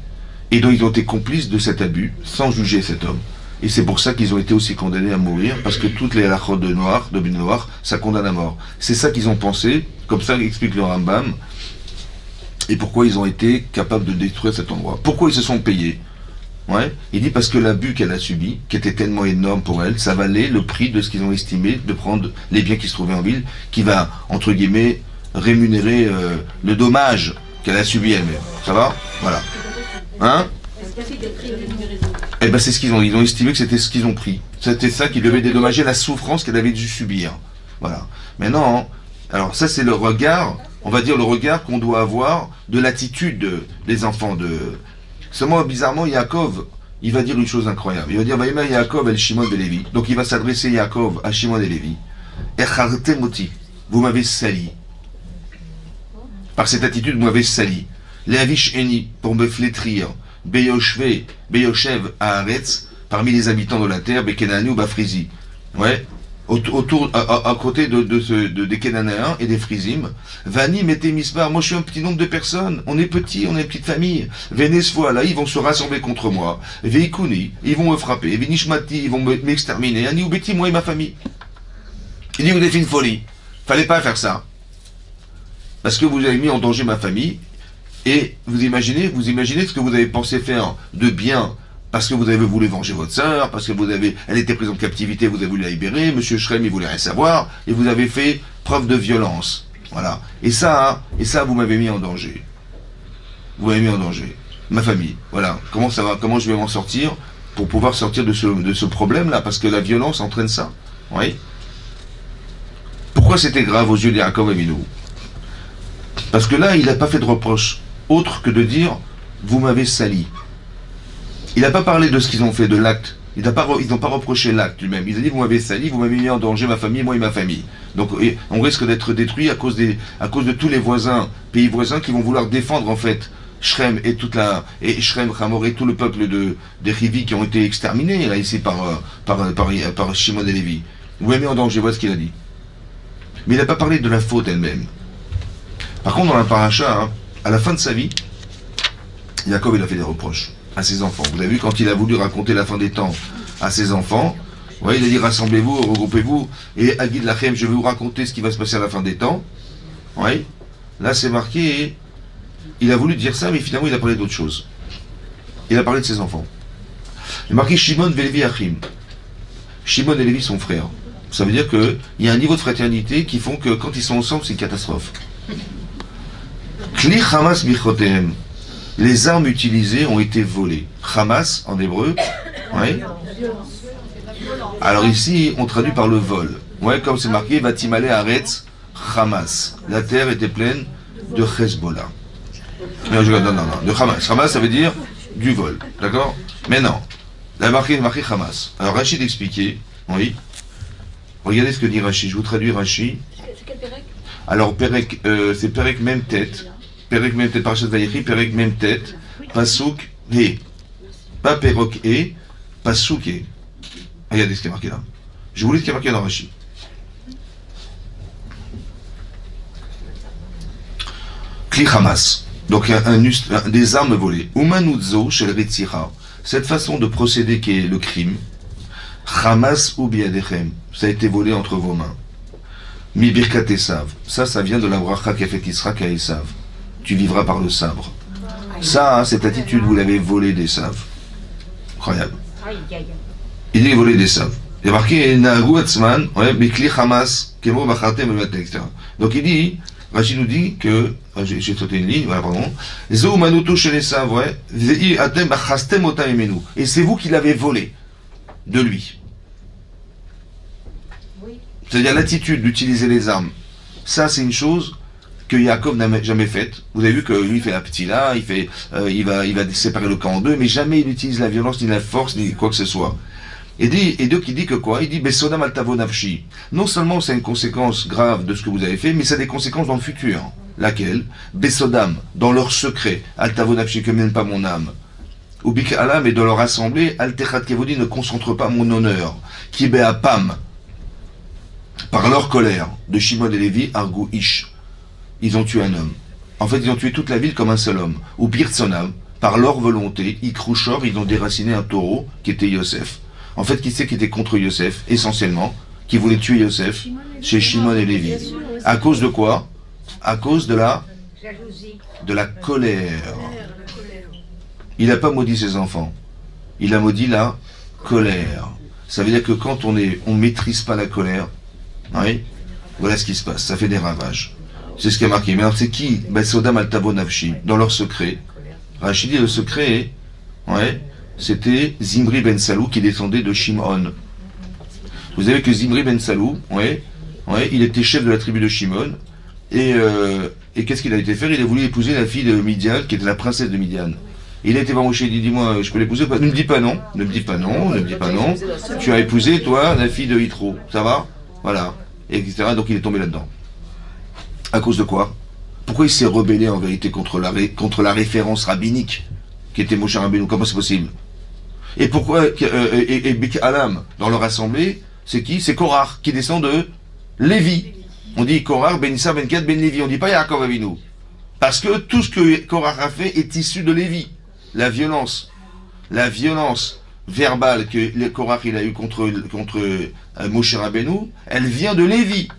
Speaker 1: Et donc ils ont été complices de cet abus sans juger cet homme. Et c'est pour ça qu'ils ont été aussi condamnés à mourir, parce que toutes les halachot de noir, ça condamne à mort. C'est ça qu'ils ont pensé, comme ça explique le Rambam, et pourquoi ils ont été capables de détruire cet endroit. Pourquoi ils se sont payés? Ouais. Il dit parce que l'abus qu'elle a subi, qui était tellement énorme pour elle, ça valait le prix de ce qu'ils ont estimé de prendre les biens qui se trouvaient en ville, qui va, entre guillemets, rémunérer le dommage qu'elle a subi elle-même. Ça va? Voilà. Hein? Eh ben c'est ce qu'ils ont. Ils ont estimé que c'était ce qu'ils ont pris. C'était ça qui devait dédommager la souffrance qu'elle avait dû subir. Voilà. Maintenant, alors ça c'est le regard, on va dire le regard qu'on doit avoir de l'attitude des enfants de. Seulement bizarrement, Yaakov, il va dire une chose incroyable. Il va dire Vaïma Yaakov el Shimon de Lévi. Donc il va s'adresser Yaakov à Shimon et Lévi. Echartemoti, vous m'avez sali. Par cette attitude, vous m'avez sali. Leavish eni, pour me flétrir. Beyoshev Haaretz, parmi les habitants de la terre, Bekenani ou Bafrizi. Ouais, autour, à côté des Kenanéens et des Frizim. Vani, mettez Misbar, moi je suis un petit nombre de personnes, on est petits, on est une petite famille. Venesfoa, là, ils vont se rassembler contre moi. Veikuni, ils vont me frapper. Venishmati, ils vont m'exterminer. Ani ou Beti, moi et ma famille. Il dit, vous avez fait une folie. Fallait pas faire ça. Parce que vous avez mis en danger ma famille. Et vous imaginez ce que vous avez pensé faire de bien parce que vous avez voulu venger votre sœur, parce que elle était prise en captivité, vous avez voulu la libérer, Monsieur Shrem, il voulait rien savoir, et vous avez fait preuve de violence. Voilà. Et ça, vous m'avez mis en danger. Vous m'avez mis en danger. Ma famille. Voilà. Comment ça va? Comment je vais m'en sortir pour pouvoir sortir de ce problème-là? Parce que la violence entraîne ça. Oui. Pourquoi c'était grave aux yeux d'Yaakov Avinu? Parce que là, il n'a pas fait de reproche autre que de dire vous m'avez sali. Il n'a pas parlé de ce qu'ils ont fait, de l'acte. Ils n'ont pas reproché l'acte lui-même. Ils ont dit vous m'avez sali, vous m'avez mis en danger ma famille, moi et ma famille. Donc on risque d'être détruit à cause de tous les pays voisins qui vont vouloir défendre en fait Shrem et Shrem, Hamor et tout le peuple des Rivi qui ont été exterminés là ici par Shimon et Lévi. Vous m'avez mis en danger, voilà ce qu'il a dit. Mais il n'a pas parlé de la faute elle-même. Par contre, dans la paracha, hein, à la fin de sa vie, Yaakov il a fait des reproches à ses enfants. Vous avez vu quand il a voulu raconter la fin des temps à ses enfants, ouais, il a dit rassemblez-vous, regroupez-vous, et Agid Lachem, je vais vous raconter ce qui va se passer à la fin des temps. Ouais. Là c'est marqué, il a voulu dire ça, mais finalement il a parlé d'autre chose. Il a parlé de ses enfants. Il a marqué Shimon Velevi Achim. Shimon et Lévi sont frères. Ça veut dire qu'il y a un niveau de fraternité qui font que quand ils sont ensemble, c'est une catastrophe. Kli Hamas Bichotehem. Les armes utilisées ont été volées. Hamas, en hébreu, ouais. Alors ici, on traduit par le vol. Ouais, comme c'est marqué, Vatimale Aretz Hamas. La terre était pleine de Hezbollah. Non, de Hamas. Hamas, ça veut dire du vol. D'accord? Mais non. La marqué Hamas. Alors Rachid expliquait, oui. Regardez ce que dit Rachid. Je vous traduis Rachid.
Speaker 3: C'est quel Pérec?
Speaker 1: Alors, Pérec, c'est Pérec même tête. Pérec même tête, Parashat Vayechi, Pérec même tête. Pasouk et. Pas Pérok et, Pasouk et. Regardez ce qui est marqué là. Je vous lis ce qui est marqué dans Rachid. Kli Hamas. Donc, des armes volées. Umanuzo chez le Retzira. Cette façon de procéder qui est le crime. Hamas ou biadechem. Ça a été volé entre vos mains. Mi birkat Esav. Ça vient de la bracha qu'a fait Yitzhak à Esav. Tu vivras par le sabre. Ça, hein, cette attitude, vous l'avez volé d'Esav. Incroyable. Il est volé d'Esav. Il y a marqué Na'agu Atzman, Bikli Hamas, Kemo Bachatem, etc. Donc il dit, Rachid nous dit que, j'ai sauté une ligne, voilà, pardon. Zo Manuto chez Esav, ouais. Atem Bachastem Otam Emenu. Et c'est vous qui l'avez volé de lui. C'est-à-dire l'attitude d'utiliser les armes. Ça, c'est une chose que Yaakov n'a jamais faite. Vous avez vu que lui, il fait la petite là, il va séparer le camp en deux, mais jamais il utilise la violence, ni la force, ni quoi que ce soit. Et donc il dit que quoi? Il dit Besodam altavo nafshi. Non seulement c'est une conséquence grave de ce que vous avez fait, mais ça a des conséquences dans le futur. Laquelle? Besodam, dans leur secret, altavo nafshi, que mène pas mon âme. Ou bik alam, et dans leur assemblée, altechat kevodi, ne concentre pas mon honneur. Ki be'apam. Par leur colère, de Shimon et Lévi, Argou Ish, ils ont tué un homme. En fait, ils ont tué toute la ville comme un seul homme. Ou Birtsonam, par leur volonté, Ikrouchor, ils ont déraciné un taureau qui était Yosef. En fait, qui c'est qui était contre Yosef, essentiellement, qui voulait tuer Yosef, chez Shimon et Lévi. À cause de quoi? À cause de la colère. Il n'a pas maudit ses enfants. Il a maudit la colère. Ça veut dire que quand on maîtrise pas la colère, oui, voilà ce qui se passe. Ça fait des ravages. C'est ce qui a marqué. Mais alors c'est qui? Sodam al-Tabo Nafshi, dans leur secret. Rachid dit le secret, ouais, c'était Zimri ben Salou qui descendait de Shimon. Vous savez que Zimri ben Salou, ouais, il était chef de la tribu de Shimon. Et qu'est-ce qu'il a été faire? Il a voulu épouser la fille de Midian, qui était la princesse de Midian. Il a été voir Moshe, il dit, dis-moi, je peux l'épouser? Ne me dis pas non, ne me dis pas non, ne me dis pas non. Tu as épousé, toi, la fille de Yitro. Ça va? Voilà. Et etc. Donc il est tombé là-dedans. À cause de quoi? Pourquoi il s'est rebellé en vérité contre la référence rabbinique qui était Moshe Rabbeinu? Comment c'est possible? Et pourquoi et Alam, dans leur assemblée, c'est qui? C'est Korach, qui descend de Lévi. On dit Korach, Ben Issa, Ben Kat, Ben Lévi. On dit pas Yaakov Avinu. Parce que tout ce que Korach a fait est issu de Lévi. La violence verbale que le Korach il a eu contre Moshe Rabbeinu, elle vient de Lévi.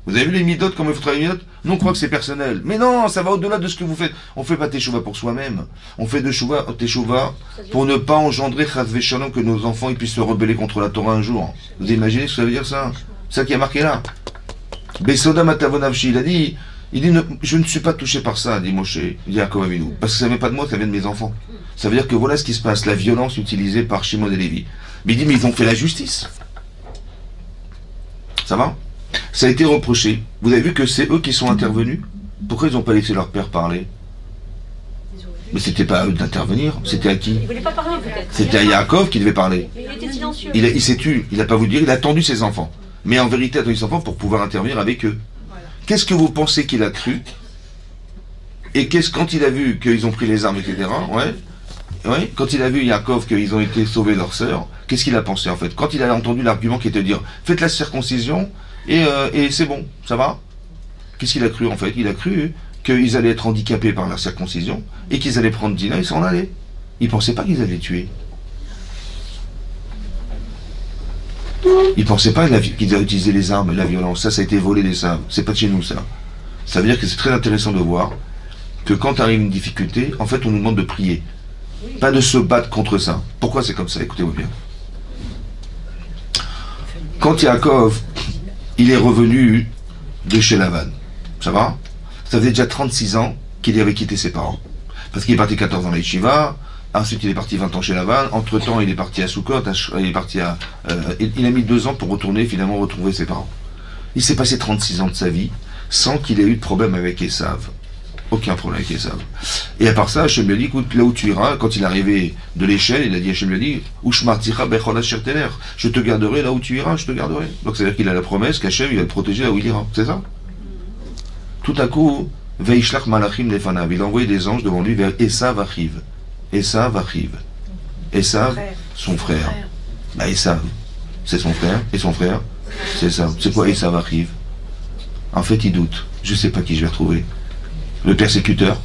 Speaker 1: Vous avez vu les midotes, comment il faut travailler les midotes? Nous on croit que c'est personnel. Mais non, ça va au-delà de ce que vous faites. On ne fait pas teshuva pour soi-même. On fait teshuva pour ne pas engendrer chas v'shalom que nos enfants ils puissent se rebeller contre la Torah un jour. Vous imaginez ce que ça veut dire ça? C'est ça qui a marqué là. Besoda matavonavshi, il dit, je ne suis pas touché par ça, dit Moshe, dit Yaakov Avinu, parce que ça ne vient pas de moi, ça vient de mes enfants. Ça veut dire que voilà ce qui se passe, la violence utilisée par Shimon et Lévi. Mais il dit, mais ils ont fait la justice. Ça va? Ça a été reproché. Vous avez vu que c'est eux qui sont intervenus? Pourquoi ils n'ont pas laissé leur père parler? Mais c'était pas à eux d'intervenir, c'était à qui?
Speaker 3: Il voulait pas parler peut-être.
Speaker 1: C'était à Yaakov qui devait parler.
Speaker 3: Mais il était silencieux.
Speaker 1: Il s'est tu, il n'a pas voulu dire, il a attendu ses enfants. Mais en vérité, il a attendu ses enfants pour pouvoir intervenir avec eux. Voilà. Qu'est-ce que vous pensez qu'il a cru? Et quand il a vu qu'ils ont pris les armes, etc., quand il a vu Yaakov qu'ils ont été sauvés leur sœur, qu'est-ce qu'il a pensé en fait? Quand il a entendu l'argument qui était de dire, faites la circoncision, et c'est bon, ça va? Qu'est-ce qu'il a cru en fait? Il a cru qu'ils allaient être handicapés par la circoncision, et qu'ils allaient prendre Dina et s'en aller. Il ne pensait pas qu'ils allaient tuer. Ils ne pensaient pas qu'ils allaient utiliser les armes et la violence. Ça a été volé des sables. C'est pas de chez nous, ça. Ça veut dire que c'est très intéressant de voir que quand arrive une difficulté, en fait, on nous demande de prier. Pas de se battre contre ça. Pourquoi c'est comme ça? Écoutez-moi bien. Quand Yaakov, il est revenu de chez Lavan, ça va? Ça faisait déjà 36 ans qu'il avait quitté ses parents. Parce qu'il est parti 14 ans à l'Yeshiva, ensuite il est parti 20 ans chez Lavan, entre-temps il est parti à Sukkot, il a mis 2 ans pour retourner, finalement retrouver ses parents. Il s'est passé 36 ans de sa vie sans qu'il ait eu de problème avec Esav. Aucun problème avec Esav. Et à part ça, Hachem lui a dit, écoute, là où tu iras, quand il est arrivé de l'échelle, il a dit, Hachem lui a dit, je te garderai là où tu iras, je te garderai. Donc c'est-à-dire qu'il a la promesse qu'Hachem il va le protéger là où il ira. C'est ça? Tout à coup, Veishlach Malachim Lefanav, il a envoyé des anges devant lui vers Esav Achiv. Esav Achiv. Esav, son frère. Bah Esav, c'est son frère, et son frère, c'est ça. C'est quoi Esav Achiv? En fait, il doute. Je sais pas qui je vais retrouver. Le persécuteur,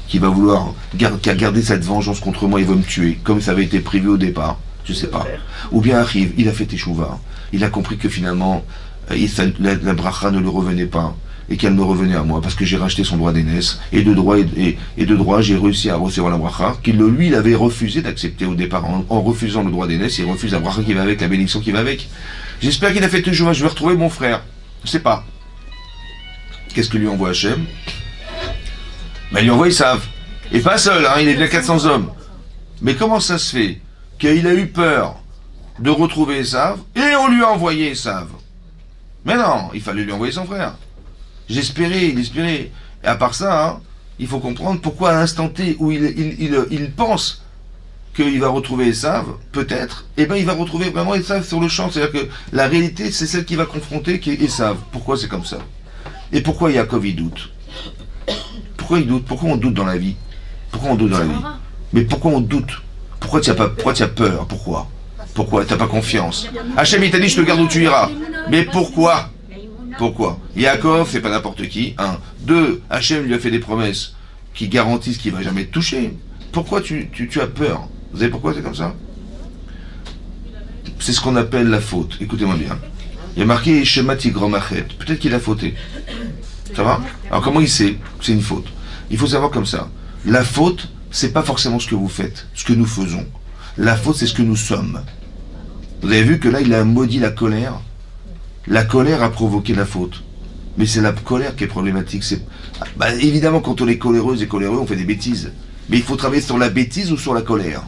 Speaker 1: qui va vouloir garder cette vengeance contre moi, il va me tuer, comme ça avait été prévu au départ. Je sais pas. Ou bien Achiv, il a fait Teshuvah. Il a compris que finalement, la bracha ne lui revenait pas. Et qu'elle me revenait à moi, parce que j'ai racheté son droit d'aînesse, et de droit, j'ai réussi à recevoir la bracha, lui, il avait refusé d'accepter au départ, en refusant le droit d'aînesse, il refuse la bracha qui va avec, la bénédiction qui va avec. J'espère qu'il a fait toujours, je vais retrouver mon frère. Je sais pas. Qu'est-ce que lui envoie Hachem? Ben, il lui envoie Esav. Et pas seul, hein, il est bien 400 hommes. Mais comment ça se fait qu'il a eu peur de retrouver Esav, et on lui a envoyé Esav? Mais non, il fallait lui envoyer son frère. J'espérais, il espérait. Et à part ça, hein, il faut comprendre pourquoi à l'instant T où il pense qu'il va retrouver Esav, peut-être, et ben il va retrouver vraiment Esav sur le champ. C'est-à-dire que la réalité, c'est celle qui va confronter, qui est Esav. Pourquoi c'est comme ça? Et pourquoi Yaakov il doute? Pourquoi il doute? Pourquoi on doute dans la vie? Pourquoi on doute dans la vie? Mais pourquoi on doute? Pourquoi tu as peur? Pourquoi? Pourquoi tu n'as pas confiance? Hachem il t'a dit je te garde où tu iras. Mais pourquoi? Pourquoi? Yaakov, c'est pas n'importe qui. 1. 2. Hachem lui a fait des promesses qui garantissent qu'il ne va jamais te toucher. Pourquoi tu as peur? Vous savez pourquoi c'est comme ça? c'est ce qu'on appelle la faute. Écoutez-moi bien. Il y a marqué Shema Tigromachet. Peut-être qu'il a fauté. Ça va? Alors comment il sait? C'est une faute. Il faut savoir comme ça. La faute, c'est pas forcément ce que vous faites, ce que nous faisons. La faute, c'est ce que nous sommes. Vous avez vu que là, il a maudit la colère. La colère a provoqué la faute. Mais c'est la colère qui est problématique. Évidemment, quand on est coléreux et coléreux, on fait des bêtises. Mais il faut travailler sur la bêtise ou sur la colère.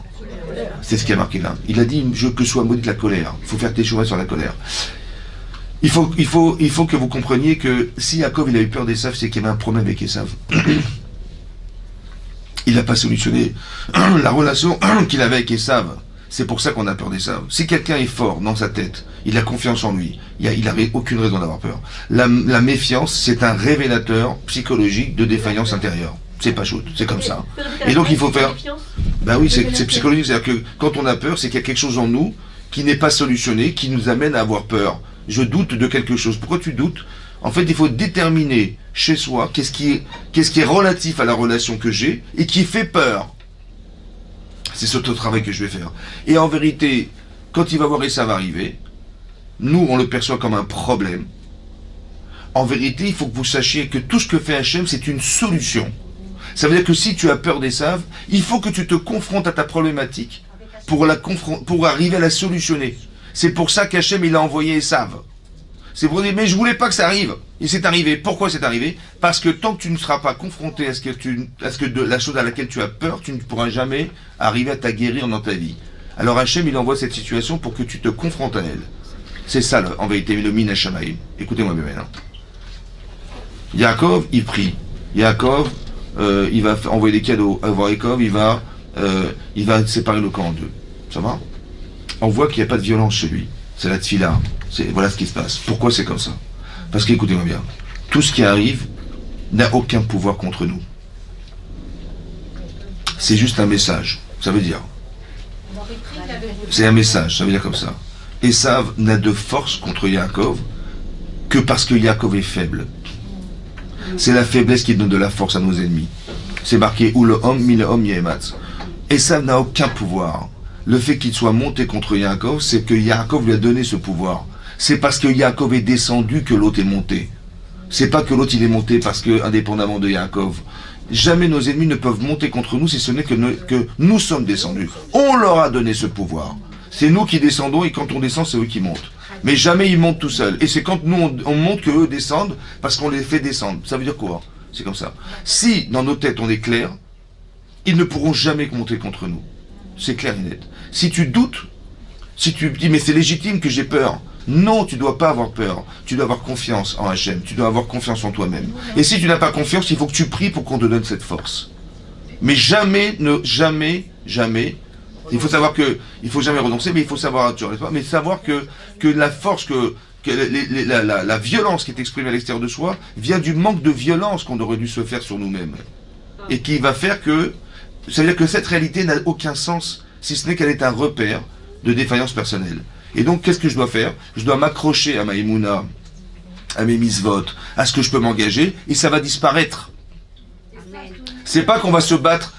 Speaker 1: C'est ce qui a marqué là. Il a dit que soit maudite la colère. Il faut faire tes choix sur la colère. Il faut que vous compreniez que si Yaakov il a eu peur d'Esav, c'est qu'il y avait un problème avec Esav. Il n'a pas solutionné la relation qu'il avait avec Esav. C'est pour ça qu'on a peur d'Esav. Si quelqu'un est fort dans sa tête, il a confiance en lui, il n'a aucune raison d'avoir peur. La méfiance, c'est un révélateur psychologique de défaillance intérieure. C'est pas chaud, c'est comme ça. Et donc il faut faire... Ben oui, c'est psychologique, c'est-à-dire que quand on a peur, c'est qu'il y a quelque chose en nous qui n'est pas solutionné, qui nous amène à avoir peur. Je doute de quelque chose. Pourquoi tu doutes? En fait, il faut déterminer chez soi qu'est-ce qui est relatif à la relation que j'ai et qui fait peur. C'est ce travail que je vais faire. Et en vérité, quand il va voir et ça va arriver, nous, on le perçoit comme un problème. En vérité, il faut que vous sachiez que tout ce que fait Hachem, c'est une solution. Ça veut dire que si tu as peur d'Esav, il faut que tu te confrontes à ta problématique pour arriver à la solutionner. C'est pour ça qu'Hachem, il a envoyé Esav. C'est pour dire, mais je voulais pas que ça arrive. Et c'est arrivé. Pourquoi c'est arrivé? Parce que tant que tu ne seras pas confronté à la chose à laquelle tu as peur, tu ne pourras jamais arriver à t'aguerrir dans ta vie. Alors Hachem, il envoie cette situation pour que tu te confrontes à elle. C'est ça, en vérité, le Min Hashamaim. Écoutez-moi bien maintenant. Yaakov, il prie. Yaakov, il va envoyer des cadeaux à Yaakov, il va séparer le camp en deux. Ça va? On voit qu'il n'y a pas de violence chez lui. C'est la tfila. Voilà ce qui se passe. Pourquoi c'est comme ça? Parce qu'écoutez-moi bien, tout ce qui arrive n'a aucun pouvoir contre nous. C'est juste un message. Ça veut dire. C'est un message, ça veut dire comme ça. Esav n'a de force contre Yaakov que parce que Yaakov est faible. C'est la faiblesse qui donne de la force à nos ennemis. C'est marqué ou le homme, mi le homme, yematz. Esav n'a aucun pouvoir. Le fait qu'il soit monté contre Yaakov, c'est que Yaakov lui a donné ce pouvoir. C'est parce que Yaakov est descendu que l'autre est monté. C'est pas que l'autre il est monté parce que, indépendamment de Yaakov. Jamais nos ennemis ne peuvent monter contre nous si ce n'est que nous sommes descendus. On leur a donné ce pouvoir. C'est nous qui descendons et quand on descend, c'est eux qui montent. Mais jamais ils montent tout seuls. Et c'est quand nous on monte que eux descendent parce qu'on les fait descendre. Ça veut dire quoi? C'est comme ça. Si dans nos têtes on est clair, ils ne pourront jamais monter contre nous. C'est clair et net. Si tu doutes, si tu dis mais c'est légitime que j'ai peur, non, tu ne dois pas avoir peur. Tu dois avoir confiance en Hachem. Tu dois avoir confiance en toi-même. Et si tu n'as pas confiance, il faut que tu pries pour qu'on te donne cette force. Mais jamais, jamais, il faut savoir que, il faut jamais renoncer, mais il faut savoir, mais savoir que la force, la violence qui est exprimée à l'extérieur de soi vient du manque de violence qu'on aurait dû se faire sur nous-mêmes. Et qui va faire que, ça veut dire que cette réalité n'a aucun sens, si ce n'est qu'elle est un repère de défaillance personnelle. Et donc, qu'est-ce que je dois faire? Je dois m'accrocher à ma émouna, à mes misvot, à ce que je peux m'engager, et ça va disparaître. C'est pas qu'on va se battre,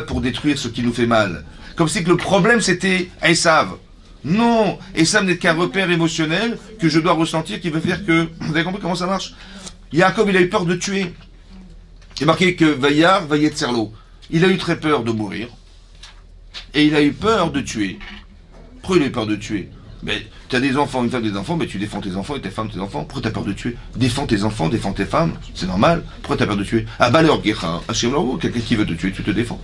Speaker 1: pour détruire ce qui nous fait mal. Comme si que le problème c'était Esav. Non, Esav n'est qu'un repère émotionnel que je dois ressentir, qui veut faire que, vous avez compris comment ça marche? Yaakov, il a eu peur de tuer. Il est marqué que Vayar, Vayetzerlo. Il a eu très peur de mourir, et il a eu peur de tuer. Pourquoi il a eu peur de tuer? Mais tu as des enfants, une femme, des enfants, mais tu défends tes enfants et tes femmes, tes enfants. Pourquoi tu as peur de tuer? Défends tes enfants, défends tes femmes, c'est normal. Pourquoi tu as peur de tuer? Ah bah alors, quelqu'un qui veut te tuer, tu te défends.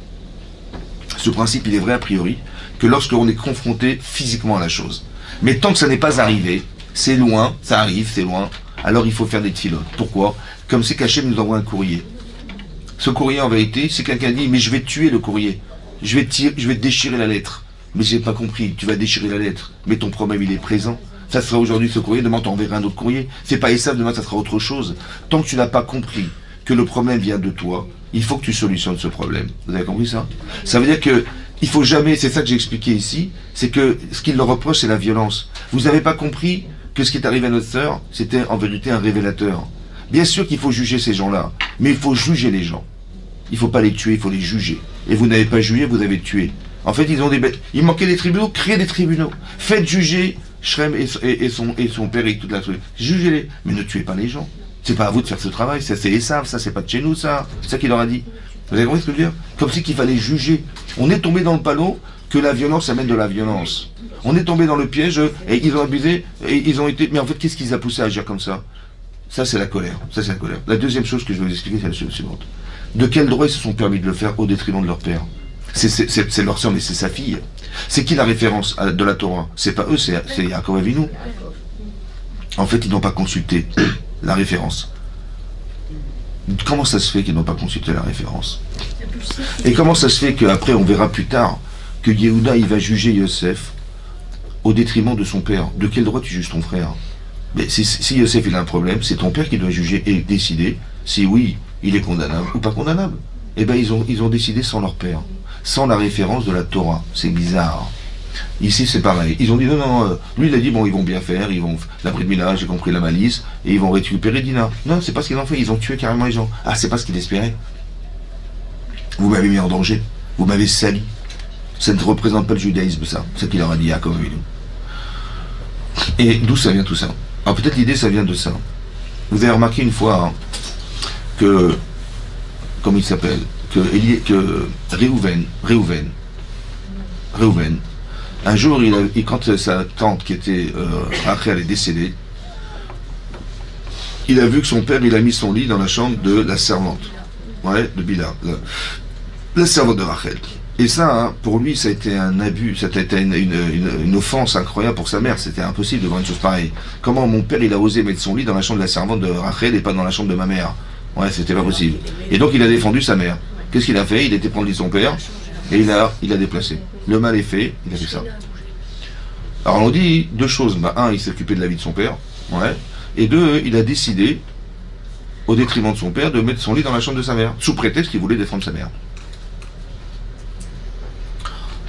Speaker 1: Ce principe, il est vrai a priori, que lorsqu'on est confronté physiquement à la chose. Mais tant que ça n'est pas arrivé, c'est loin, ça arrive, c'est loin, alors il faut faire des tfilotes. Pourquoi? Comme c'est qu'Hachem nous envoie un courrier. Ce courrier, en vérité, si quelqu'un dit, mais je vais tuer le courrier, je vais déchirer la lettre. Mais j'ai pas compris, tu vas déchirer la lettre, mais ton problème il est présent. Ça sera aujourd'hui ce courrier, demain t'enverras un autre courrier. C'est pas Esav, demain ça sera autre chose. Tant que tu n'as pas compris que le problème vient de toi, il faut que tu solutionnes ce problème. Vous avez compris ça? Ça veut dire que il faut jamais, c'est ça que j'ai expliqué ici, c'est que ce qu'il leur reproche c'est la violence. Vous n'avez pas compris que ce qui est arrivé à notre sœur, c'était en vérité un révélateur. Bien sûr qu'il faut juger ces gens-là, mais il faut juger les gens. Il ne faut pas les tuer, il faut les juger. Et vous n'avez pas jugé, vous avez tué. En fait, il manquait des tribunaux, créez des tribunaux. Faites juger Shrem et son père et toute la truc. Jugez-les, mais ne tuez pas les gens. C'est pas à vous de faire ce travail, ça c'est Esav, ça c'est pas de chez nous, ça. C'est ça qu'il leur a dit. Vous avez compris ce que je veux dire? Comme si qu'il fallait juger. On est tombé dans le panneau que la violence amène de la violence. On est tombé dans le piège et ils ont abusé et ils ont été. Mais en fait, qu'est-ce qui les a poussés à agir comme ça? Ça c'est la colère. Ça c'est la colère. La deuxième chose que je vais vous expliquer, c'est la chose suivante. De quel droit ils se sont permis de le faire au détriment de leur père? C'est leur sœur, mais c'est sa fille. C'est qui la référence de la Torah? C'est pas eux, c'est Yaakov Avinu. En fait, ils n'ont pas consulté la référence. Comment ça se fait qu'ils n'ont pas consulté la référence? Et comment ça se fait qu'après, on verra plus tard, que Yehuda, il va juger Yosef au détriment de son père? De quel droit tu juges ton frère? Mais si Yosef il a un problème, c'est ton père qui doit juger et décider si oui, il est condamnable ou pas condamnable. Eh bien, ils ont décidé sans leur père, sans la référence de la Torah. C'est bizarre. Ici, c'est pareil. Ils ont dit non, lui, il a dit bon, ils vont bien faire, ils vont la Brit Mila, j'ai compris la malice, et ils vont récupérer Dina. Non, c'est pas ce qu'ils ont fait, ils ont tué carrément les gens. Ah, c'est pas ce qu'ils espéraient. Vous m'avez mis en danger, vous m'avez sali. Ça ne représente pas le judaïsme, ça. C'est ce qu'il leur a dit Yaakov Avinu. Et d'où ça vient tout ça? Alors peut-être l'idée, ça vient de ça. Vous avez remarqué une fois que, comment il s'appelle, que Réhouven, un jour, quand sa tante qui était Rachel est décédée, il a vu que son père, il a mis son lit dans la chambre de la servante, ouais, de Bila, la servante de Rachel. Et ça, hein, pour lui, ça a été un abus, ça a été une offense incroyable pour sa mère. C'était impossible de voir une chose pareille. Comment mon père, il a osé mettre son lit dans la chambre de la servante de Rachel et pas dans la chambre de ma mère? Ouais, c'était pas possible. Et donc, il a défendu sa mère. Qu'est-ce qu'il a fait? Il était prendre le lit de son père et il a déplacé. Le mal est fait, il a fait ça. Alors, on dit deux choses. Bah, un, il s'est occupé de la vie de son père. Ouais. Et deux, il a décidé, au détriment de son père, de mettre son lit dans la chambre de sa mère, sous prétexte qu'il voulait défendre sa mère.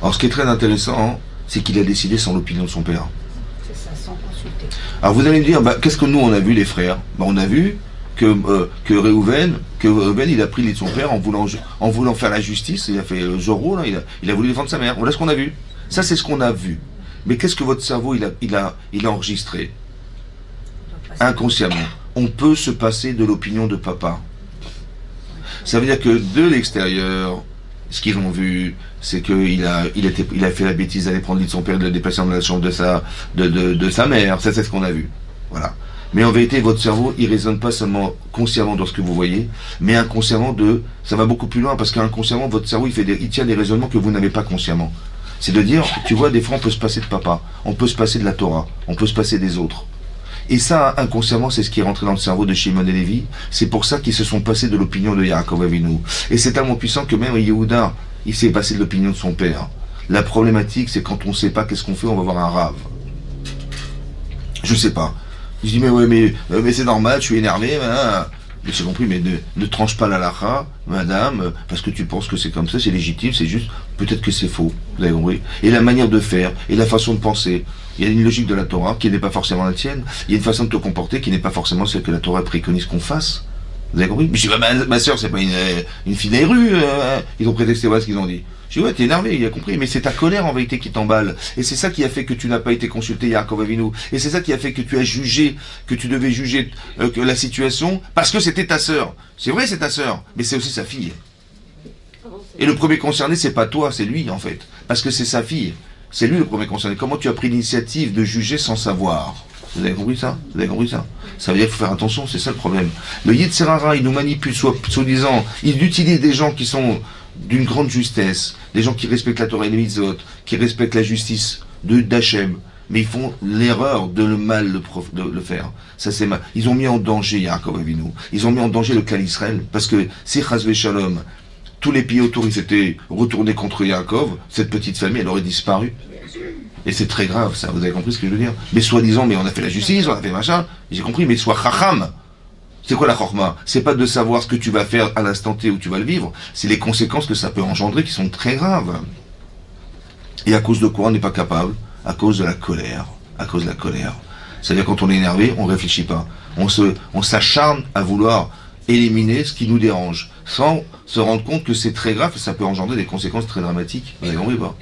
Speaker 1: Alors, ce qui est très intéressant, c'est qu'il a décidé sans l'opinion de son père.
Speaker 3: C'est ça, sans consulter.
Speaker 1: Alors, vous allez me dire, bah, qu'est-ce que nous, on a vu, les frères? Bah, on a vu que Réhouven, il a pris le lit de son père en voulant faire la justice, il a fait le Zorro, là, il a voulu défendre sa mère. Voilà ce qu'on a vu. Ça, c'est ce qu'on a vu. Mais qu'est-ce que votre cerveau, il a enregistré? Inconsciemment. On peut se passer de l'opinion de papa. Ça veut dire que de l'extérieur, ce qu'ils ont vu, c'est qu'il a fait la bêtise d'aller prendre le lit de son père et de le déplacer dans la chambre de sa mère. Ça, c'est ce qu'on a vu. Voilà. Mais en vérité, votre cerveau, il raisonne pas seulement consciemment dans ce que vous voyez, mais inconsciemment ça va beaucoup plus loin, parce qu'inconsciemment, votre cerveau, il tient des raisonnements que vous n'avez pas consciemment. C'est de dire, tu vois, des fois, on peut se passer de papa, on peut se passer de la Torah, on peut se passer des autres. Et ça, inconsciemment, c'est ce qui est rentré dans le cerveau de Shimon et Lévi. C'est pour ça qu'ils se sont passés de l'opinion de Yaakov Avinu. Et c'est tellement puissant que même Yehuda, il s'est passé de l'opinion de son père. La problématique, c'est quand on ne sait pas qu'est-ce qu'on fait, on va voir un rave. Je sais pas. Je dis, mais ouais, mais c'est normal, je suis énervé, hein. Mais j'ai compris, mais ne tranche pas la lacha, madame, parce que tu penses que c'est comme ça, c'est légitime, c'est juste, peut-être que c'est faux, vous avez compris. Et la manière de faire, et la façon de penser, il y a une logique de la Torah qui n'est pas forcément la tienne, il y a une façon de te comporter qui n'est pas forcément celle que la Torah préconise qu'on fasse. Vous avez compris? Mais je dis, bah, ma soeur, c'est pas une fille des rues, ils ont prétexté, voilà ce qu'ils ont dit. Je dis, ouais, t'es énervé, il a compris, mais c'est ta colère en vérité qui t'emballe. Et c'est ça qui a fait que tu n'as pas été consulté Yaakov Avinu. Et c'est ça qui a fait que tu as jugé, que tu devais juger que la situation, parce que c'était ta sœur. C'est vrai, c'est ta sœur, mais c'est aussi sa fille. Et le premier concerné, c'est pas toi, c'est lui, en fait. Parce que c'est sa fille. C'est lui le premier concerné. Comment tu as pris l'initiative de juger sans savoir? Vous avez compris ça? Vous avez compris ça? Ça veut dire qu'il faut faire attention, c'est ça le problème. Le Yetzer Hara, il nous manipule, soi-disant, il utilise des gens qui sont d'une grande justesse, des gens qui respectent la Torah et les mitzvot, qui respectent la justice d'Hachem, mais ils font l'erreur de le faire. Ça c'est mal. Ils ont mis en danger Yaakov Avinu. Ils ont mis en danger le clan Israël, parce que si Chas Shalom, tous les pays autour ils s'étaient retournés contre Yaakov, cette petite famille elle aurait disparu. Et c'est très grave ça, vous avez compris ce que je veux dire? Mais soi-disant, mais on a fait la justice, on a fait machin, j'ai compris, mais sois chacham. C'est quoi la chorma? C'est pas de savoir ce que tu vas faire à l'instant T où tu vas le vivre, c'est les conséquences que ça peut engendrer qui sont très graves. Et à cause de quoi on n'est pas capable? À cause de la colère. À cause de la colère. C'est-à-dire quand on est énervé, on réfléchit pas. On s'acharne à vouloir éliminer ce qui nous dérange, sans se rendre compte que c'est très grave et ça peut engendrer des conséquences très dramatiques. Vous avez compris pas?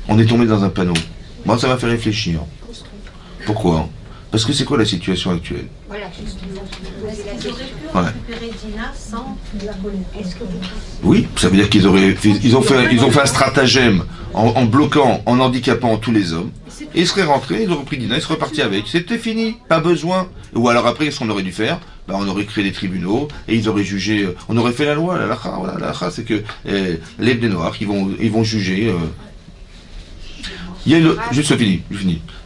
Speaker 1: On est tombé dans un panneau. Moi, ça m'a fait réfléchir. Pourquoi? Parce que c'est quoi la situation actuelle?
Speaker 3: Voilà, justement.
Speaker 1: Ouais.
Speaker 3: Est-ce que vous...
Speaker 1: Oui, ça veut dire qu'ils ont fait un stratagème en bloquant, en handicapant tous les hommes. Et ils seraient rentrés, ils auraient pris Dina, ils seraient repartis avec. C'était fini, pas besoin. Ou alors après, ce qu'on aurait dû faire, bah, on aurait créé des tribunaux et ils auraient jugé. On aurait fait la loi, la lacha. Voilà, la lacha, c'est que les Bnei Noach, ils vont juger. Il y a juste fini,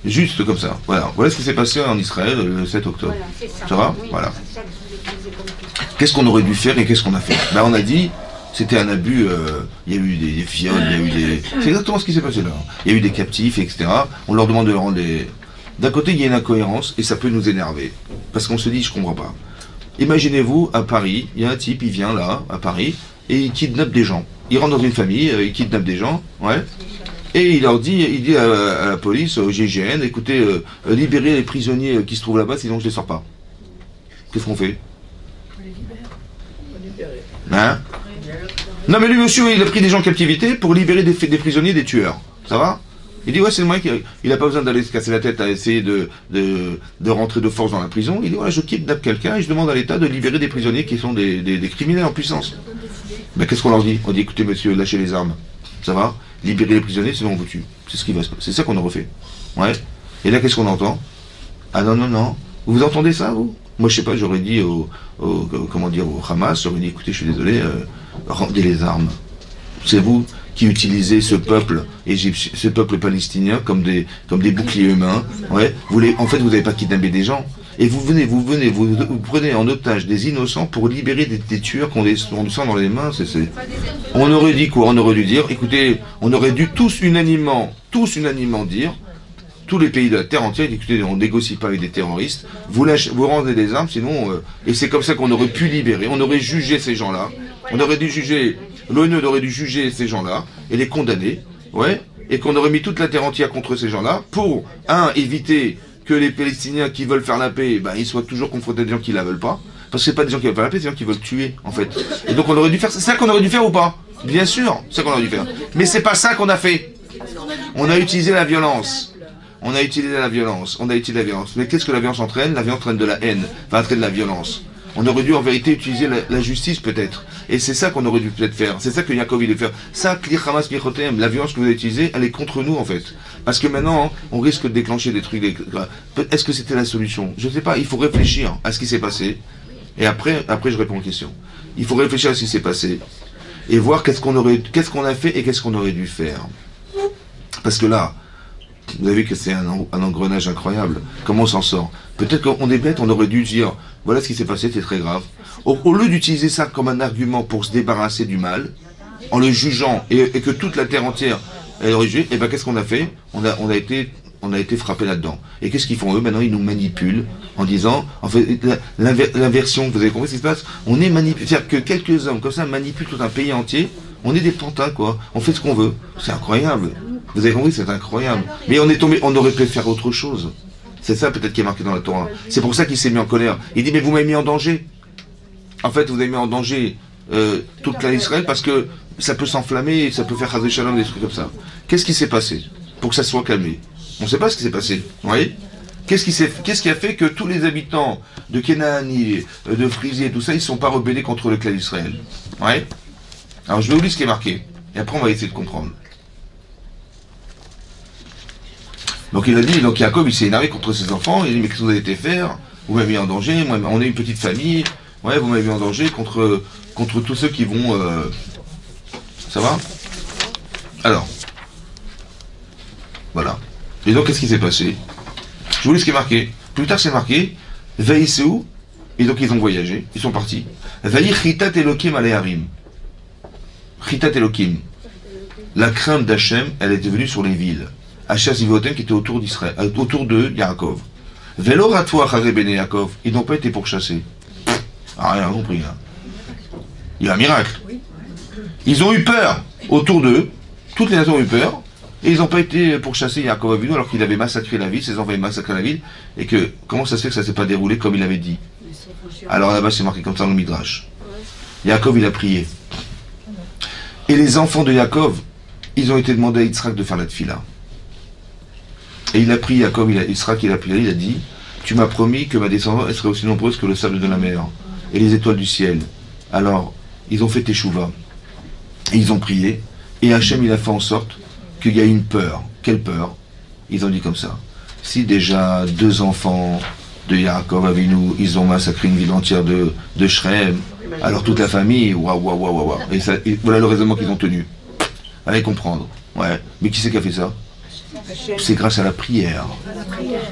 Speaker 1: juste comme ça. Voilà ce qui s'est passé en Israël le 7 octobre.
Speaker 3: Voilà, c'est ça.
Speaker 1: Ça va?
Speaker 3: Oui,
Speaker 1: Voilà.
Speaker 3: c'est ça que je voulais poser comme question.
Speaker 1: Qu'est-ce qu'on aurait dû faire et qu'est-ce qu'on a fait? Ben, on a dit, c'était un abus, il y a eu des viols, il y a eu des... C'est exactement ce qui s'est passé là. Il y a eu des captifs, etc. On leur demande de rendre les... D'un côté, il y a une incohérence et ça peut nous énerver. Parce qu'on se dit, je comprends pas. Imaginez-vous, à Paris, il y a un type, il vient là, à Paris, et il kidnappe des gens. Il rentre dans une famille, il kidnappe des gens, ouais. Et il dit à la police, au GIGN, écoutez, libérez les prisonniers qui se trouvent là-bas, sinon je les sors pas. Qu'est-ce qu'on fait? Hein? Non mais lui monsieur il a pris des gens en captivité pour libérer des prisonniers, des tueurs. Ça va? Il dit ouais c'est le mec, il n'a pas besoin d'aller se casser la tête à essayer de rentrer de force dans la prison. Il dit voilà je kidnappe quelqu'un et je demande à l'État de libérer des prisonniers qui sont des criminels en puissance. Ben qu'est-ce qu'on leur dit? On dit écoutez monsieur lâchez les armes. Ça va? Libérer les prisonniers sinon on vous tue. C'est ce qui va se passer. C'est ça qu'on aurait fait. Ouais. Et là qu'est-ce qu'on entend? Ah non non non. Vous entendez ça vous? Moi je sais pas, j'aurais dit au Hamas, j'aurais dit écoutez je suis désolé, rendez les armes. C'est vous qui utilisez ce peuple égyptien, ce peuple palestinien comme des boucliers humains. Ouais. En fait vous n'avez pas kidnappé des gens. Et vous prenez en otage des innocents pour libérer des tueurs qu'on du sang dans les mains. On aurait dit quoi? On aurait dû dire, écoutez, on aurait dû tous unanimement dire, tous les pays de la terre entière, écoutez, on négocie pas avec des terroristes, vous rendez des armes, sinon... et c'est comme ça qu'on aurait pu libérer, on aurait jugé ces gens-là, l'ONU aurait dû juger ces gens-là, et les condamner, ouais, et qu'on aurait mis toute la terre entière contre ces gens-là, pour, éviter que les Palestiniens qui veulent faire la paix, ben, ils soient toujours confrontés à des gens qui la veulent pas, parce que c'est pas des gens qui veulent faire la paix, c'est des gens qui veulent tuer, en fait. Et donc on aurait dû faire, c'est ça qu'on aurait dû faire ou pas? Bien sûr, c'est ça qu'on aurait dû faire. Mais c'est pas ça qu'on a fait. On a utilisé la violence. On a utilisé la violence. Mais qu'est-ce que la violence entraîne? La violence entraîne de la haine, va entraîner de la violence. On aurait dû en vérité utiliser la justice peut-être. Et c'est ça qu'on aurait dû peut-être faire. C'est ça que Yaakov il veut faire. Ça, Klir Hamas Michotem, la violence que vous avez utilisée, elle est contre nous en fait. Parce que maintenant, on risque de déclencher des trucs. Est-ce que c'était la solution? Je ne sais pas. Il faut réfléchir à ce qui s'est passé. Et après je réponds aux questions. Il faut réfléchir à ce qui s'est passé. Et voir qu'est-ce qu'on a fait et qu'est-ce qu'on aurait dû faire. Parce que là, vous avez vu que c'est un engrenage incroyable. Comment on s'en sort? Peut-être qu'on est bête, on aurait dû dire, voilà ce qui s'est passé, c'est très grave. Au lieu d'utiliser ça comme un argument pour se débarrasser du mal, en le jugeant, et que toute la terre entière elle aurait jugé, et ben qu'est-ce qu'on a fait? On a été frappé là-dedans. Et qu'est-ce qu'ils font eux? Maintenant ils nous manipulent en disant, en fait, l'inversion, vous avez compris ce qui se passe? On est manipulé, c'est-à-dire que quelques hommes comme ça manipulent tout un pays entier, on est des pantins quoi, on fait ce qu'on veut. C'est incroyable. Vous avez compris, c'est incroyable. Mais on aurait pu faire autre chose. C'est ça peut-être qui est marqué dans la Torah. C'est pour ça qu'il s'est mis en colère. Il dit, mais vous m'avez mis en danger. En fait, vous avez mis en danger toute l'Israël parce que ça peut s'enflammer et ça peut faire Chazé Shalom, des trucs comme ça. Qu'est-ce qui s'est passé pour que ça soit calmé? On ne sait pas ce qui s'est passé. Vous voyez? Qu'est-ce qui a fait que tous les habitants de Kenani, de Frisé et tout ça, ils ne sont pas rebellés contre le clan d'Israël? Ouais. Alors je vais vous lire ce qui est marqué. Et après on va essayer de comprendre. Donc il a dit, donc Yaakov il s'est énervé contre ses enfants, il a dit mais qu'est-ce que vous avez été faire? Vous m'avez mis en danger, moi, on est une petite famille, ouais, vous m'avez mis en danger contre tous ceux qui vont... Ça va? Alors, voilà. Et donc qu'est-ce qui s'est passé? Je vous lis ce qui est marqué. Plus tard c'est marqué, Vaïseou, et donc ils ont voyagé, ils sont partis. Vaï Chitat Elokim Aleharim. Chitat Elokim. La crainte d'Hachem, elle est devenue sur les villes. Hachas Ivotem qui était autour d'Israël, autour de Yaakov. Vélo Ratouach Bene Yaakov, ils n'ont pas été pourchassés. Ah, rien compris là. Il y a un miracle. Ils ont eu peur autour d'eux, toutes les nations ont eu peur, et ils n'ont pas été pourchassés Yaakov Avinu alors qu'il avait massacré la ville, ses enfants avaient massacré la ville, et que comment ça se fait que ça ne s'est pas déroulé comme il avait dit? Alors là-bas, c'est marqué comme ça dans le Midrash. Yaakov, il a prié. Et les enfants de Yaakov, ils ont été demandés à Yitzhak de faire la tfila. Et il a pris Yaakov, Yitzhak, il a prié, il a dit, tu m'as promis que ma descendance elle serait aussi nombreuse que le sable de la mer et les étoiles du ciel. Alors, ils ont fait teshuva. Et ils ont prié. Et Hachem, il a fait en sorte qu'il y a une peur. Quelle peur? Ils ont dit comme ça. Si déjà 2 enfants de Yaakov Avinu, ils ont massacré une ville entière de Shrem, alors toute la famille, waouh. Et voilà le raisonnement qu'ils ont tenu. Allez comprendre. Ouais. Mais qui c'est qui a fait ça? C'est grâce à la prière.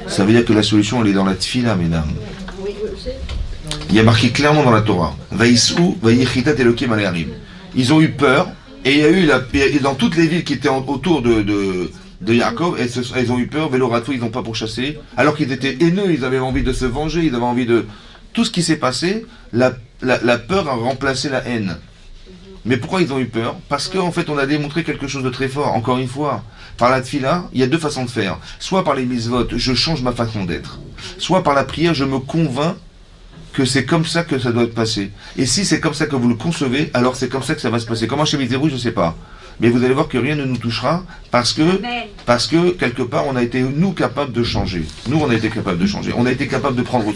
Speaker 1: Ça veut dire que la solution, elle est dans la tfila, mesdames. Il y a marqué clairement dans la Torah. Vaïsou, vaïchitat elokim aleharim. Ils ont eu peur, et il y a eu et dans toutes les villes qui étaient autour de Yaakov, elles ont eu peur, Véloratou, ils n'ont pas pourchassé, alors qu'ils étaient haineux, ils avaient envie de se venger, ils avaient envie de... Tout ce qui s'est passé, la peur a remplacé la haine. Mais pourquoi ils ont eu peur? Parce qu'en fait, on a démontré quelque chose de très fort, encore une fois. Par la tfila, il y a 2 façons de faire. Soit par les mitzvot, je change ma façon d'être. Soit par la prière, je me convainc que c'est comme ça que ça doit se passer. Et si c'est comme ça que vous le concevez, alors c'est comme ça que ça va se passer. Comment chez Mitzvot, je ne sais pas. Mais vous allez voir que rien ne nous touchera parce que quelque part, on a été, nous, capables de changer. Nous, on a été capables de changer. On a été capables de prendre...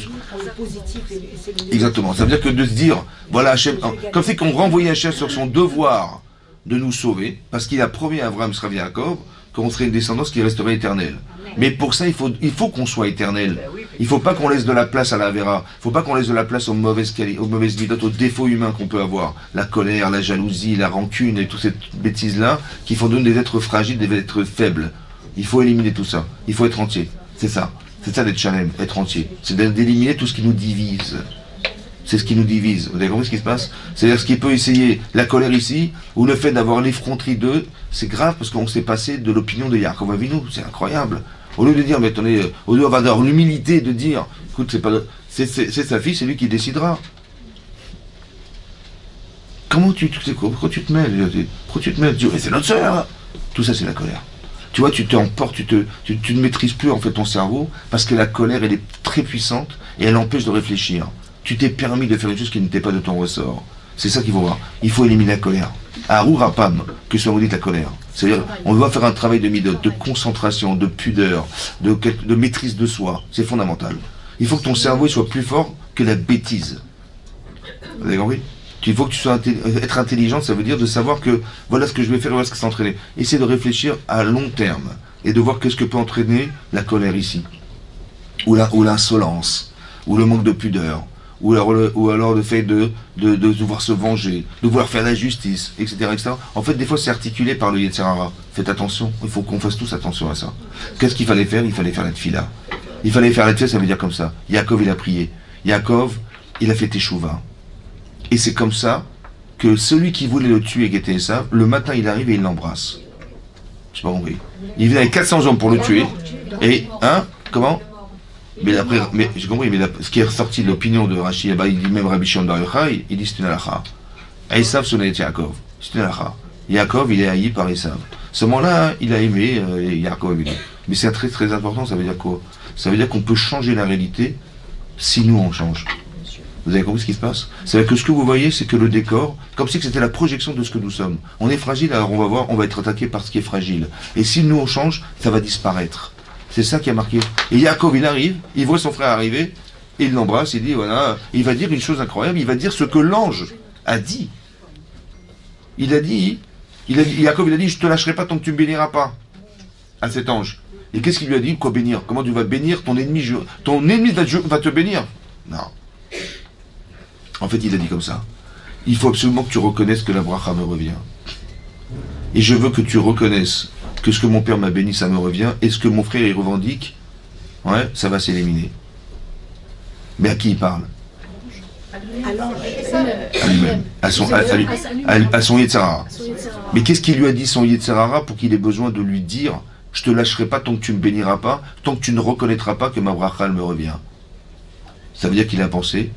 Speaker 1: Exactement. Ça veut dire que de se dire, voilà, Hachem, comme c'est qu'on renvoyait Hachem sur son devoir de nous sauver, parce qu'il a promis à Abraham, Srav Yaakov, qu'on serait une descendance qui resterait éternelle. Mais pour ça, il faut qu'on soit éternel. Il ne faut pas qu'on laisse de la place à la Avera. Il ne faut pas qu'on laisse de la place aux mauvaises midotes, aux défauts humains qu'on peut avoir. La colère, la jalousie, la rancune et toutes ces bêtises-là qui font de nous des êtres fragiles, des êtres faibles. Il faut éliminer tout ça. Il faut être entier. C'est ça. C'est ça d'être shalem, être entier. C'est d'éliminer tout ce qui nous divise. C'est ce qui nous divise. Vous avez compris ce qui se passe? C'est-à-dire ce qui peut essayer la colère ici, ou le fait d'avoir l'effronterie d'eux, c'est grave parce qu'on s'est passé de l'opinion de Yaakov Avinu. C'est incroyable. Au lieu de dire, mais attendez, au lieu d'avoir l'humilité de dire, écoute, c'est sa fille, c'est lui qui décidera. Pourquoi tu te mêles? Pourquoi tu te mêles? Mais c'est notre sœur. Tout ça, c'est la colère. Tu vois, tu t'emportes, tu ne maîtrises plus en fait ton cerveau, parce que la colère, elle est très puissante, et elle empêche de réfléchir. Tu t'es permis de faire une chose qui n'était pas de ton ressort. C'est ça qu'il faut voir. Il faut éliminer la colère. Arou rapam, que soit maudite la colère. C'est-à-dire, on doit faire un travail de midot, de concentration, de pudeur, de maîtrise de soi. C'est fondamental. Il faut que ton cerveau soit plus fort que la bêtise. Vous avez compris? Il faut que tu sois être intelligent, ça veut dire de savoir que voilà ce que je vais faire, voilà ce que c'est entraîner. Essayer de réfléchir à long terme et de voir qu'est-ce que peut entraîner la colère ici, ou l'insolence, ou le manque de pudeur, ou alors le fait de devoir se venger, de vouloir faire la justice, etc., etc. En fait, des fois, c'est articulé par le Yetzer Hara. Faites attention, il faut qu'on fasse tous attention à ça. Qu'est-ce qu'il fallait faire? Il fallait faire la tfila. Il fallait faire la tfila, ça veut dire comme ça. Yaakov, il a prié. Yaakov, il a fait teshuva. Et c'est comme ça que celui qui voulait le tuer, qui était Esav, le matin, il arrive et il l'embrasse. Je sais pas compris. Il vient avec 400 hommes pour le tuer. Et, comment? Mais j'ai compris, mais ce qui est ressorti de l'opinion de Rashi, il dit même Rabbi Shimon Bar Yochai, il dit c'est une halakha. Esav sonnait Yaakov. C'est une halakha. Yaakov, il est haï par Esav. Ce moment-là, il a aimé Yaakov. Mais c'est très très important, ça veut dire quoi? Ça veut dire qu'on peut changer la réalité si nous on change. Vous avez compris ce qui se passe? C'est-à-dire que ce que vous voyez, c'est que le décor, comme si c'était la projection de ce que nous sommes. On est fragile, alors on va voir, on va être attaqué par ce qui est fragile. Et si nous on change, ça va disparaître. C'est ça qui a marqué. Et Yaakov, il arrive, il voit son frère arriver, et il l'embrasse, il dit, voilà, il va dire une chose incroyable, il va dire ce que l'ange a dit. Yaakov, il a dit, je te lâcherai pas tant que tu me béniras pas. À cet ange. Et qu'est-ce qu'il lui a dit? Quoi bénir? Comment tu vas bénir ton ennemi? Ton ennemi va te bénir. Non. En fait, il a dit comme ça. Il faut absolument que tu reconnaisses que la bracha me revient. Et je veux que tu reconnaisses que ce que mon père m'a béni, ça me revient, et ce que mon frère y revendique, ouais, ça va s'éliminer. Mais à qui il parle? À lui-même. À son Yetzer Hara. Mais qu'est-ce qu'il lui a dit son Yetzer Hara pour qu'il ait besoin de lui dire « Je te lâcherai pas tant que tu me béniras pas, tant que tu ne reconnaîtras pas que ma bracha, elle me revient. » Ça veut dire qu'il a pensé,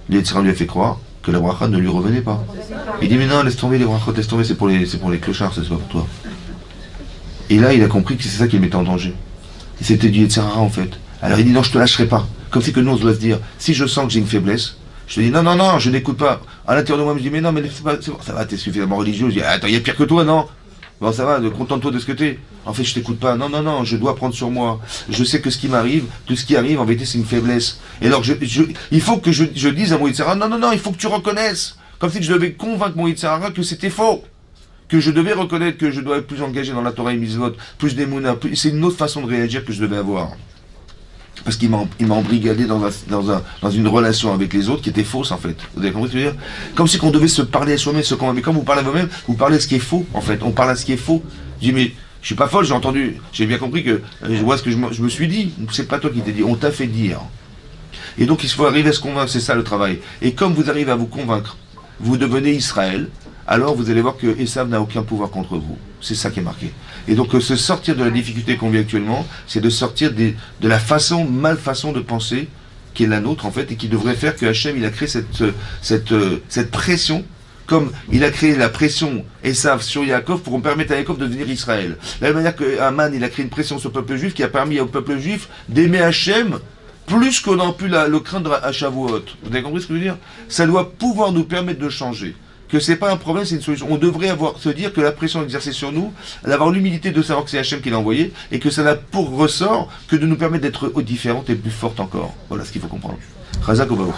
Speaker 1: le Yetzer Hara lui a fait croire que la bracha ne lui revenait pas. Il dit « Mais non, laisse tomber les brachot, laisse tomber, c'est pour les clochards, c'est pas pour toi. » Et là, il a compris que c'est ça qui le mettait en danger. C'était du Yetzer Hara en fait. Alors il dit « Non, je te lâcherai pas. » Comme si que nous, on doit se dire, si je sens que j'ai une faiblesse, je te dis, non, non, non, je n'écoute pas. À l'intérieur de moi, je me dis, mais non, mais c'est bon, ça va, t'es suffisamment religieux. Je dis, attends, il y a pire que toi, non? Bon, ça va, contente-toi de ce que t'es. En fait, je t'écoute pas. Non, non, non, je dois prendre sur moi. Je sais que ce qui m'arrive, tout ce qui arrive, en vérité, c'est une faiblesse. Et alors, il faut que je dise à mon Yitzhara, non, non, non, il faut que tu reconnaisses. Comme si je devais convaincre mon Yitzhara que c'était faux. Que je devais reconnaître que je dois être plus engagé dans la Torah et Mitzvot, plus d'émouna. C'est une autre façon de réagir que je devais avoir. Parce qu'il m'a embrigadé dans une relation avec les autres qui était fausse en fait. Vous avez compris ce que je veux dire? Comme si on devait se parler à soi-même, mais quand vous parlez à vous-même, vous parlez à ce qui est faux en fait. On parle à ce qui est faux. Je dis mais je suis pas folle, j'ai entendu, j'ai bien compris que je vois ce que je me suis dit. C'est pas toi qui t'es dit, on t'a fait dire. Et donc il faut arriver à se convaincre, c'est ça le travail. Et comme vous arrivez à vous convaincre, vous devenez Israël. Alors vous allez voir que Esav n'a aucun pouvoir contre vous. C'est ça qui est marqué. Et donc se sortir de la difficulté qu'on vit actuellement, c'est de sortir de la malfaçon de penser qui est la nôtre en fait, et qui devrait faire que Hachem il a créé cette pression, comme il a créé la pression Esav sur Yaakov pour permettre à Yaakov de devenir Israël. De la même manière que Haman il a créé une pression sur le peuple juif qui a permis au peuple juif d'aimer Hachem plus qu'on a pu le craindre à Shavuot. Vous avez compris ce que je veux dire? Ça doit pouvoir nous permettre de changer. Que c'est pas un problème, c'est une solution. On devrait se dire que la pression exercée sur nous, d'avoir l'humilité de savoir que c'est Hachem qui l'a envoyé, et que ça n'a pour ressort que de nous permettre d'être différentes et plus fortes encore. Voilà ce qu'il faut comprendre. Chazak ou Baruch.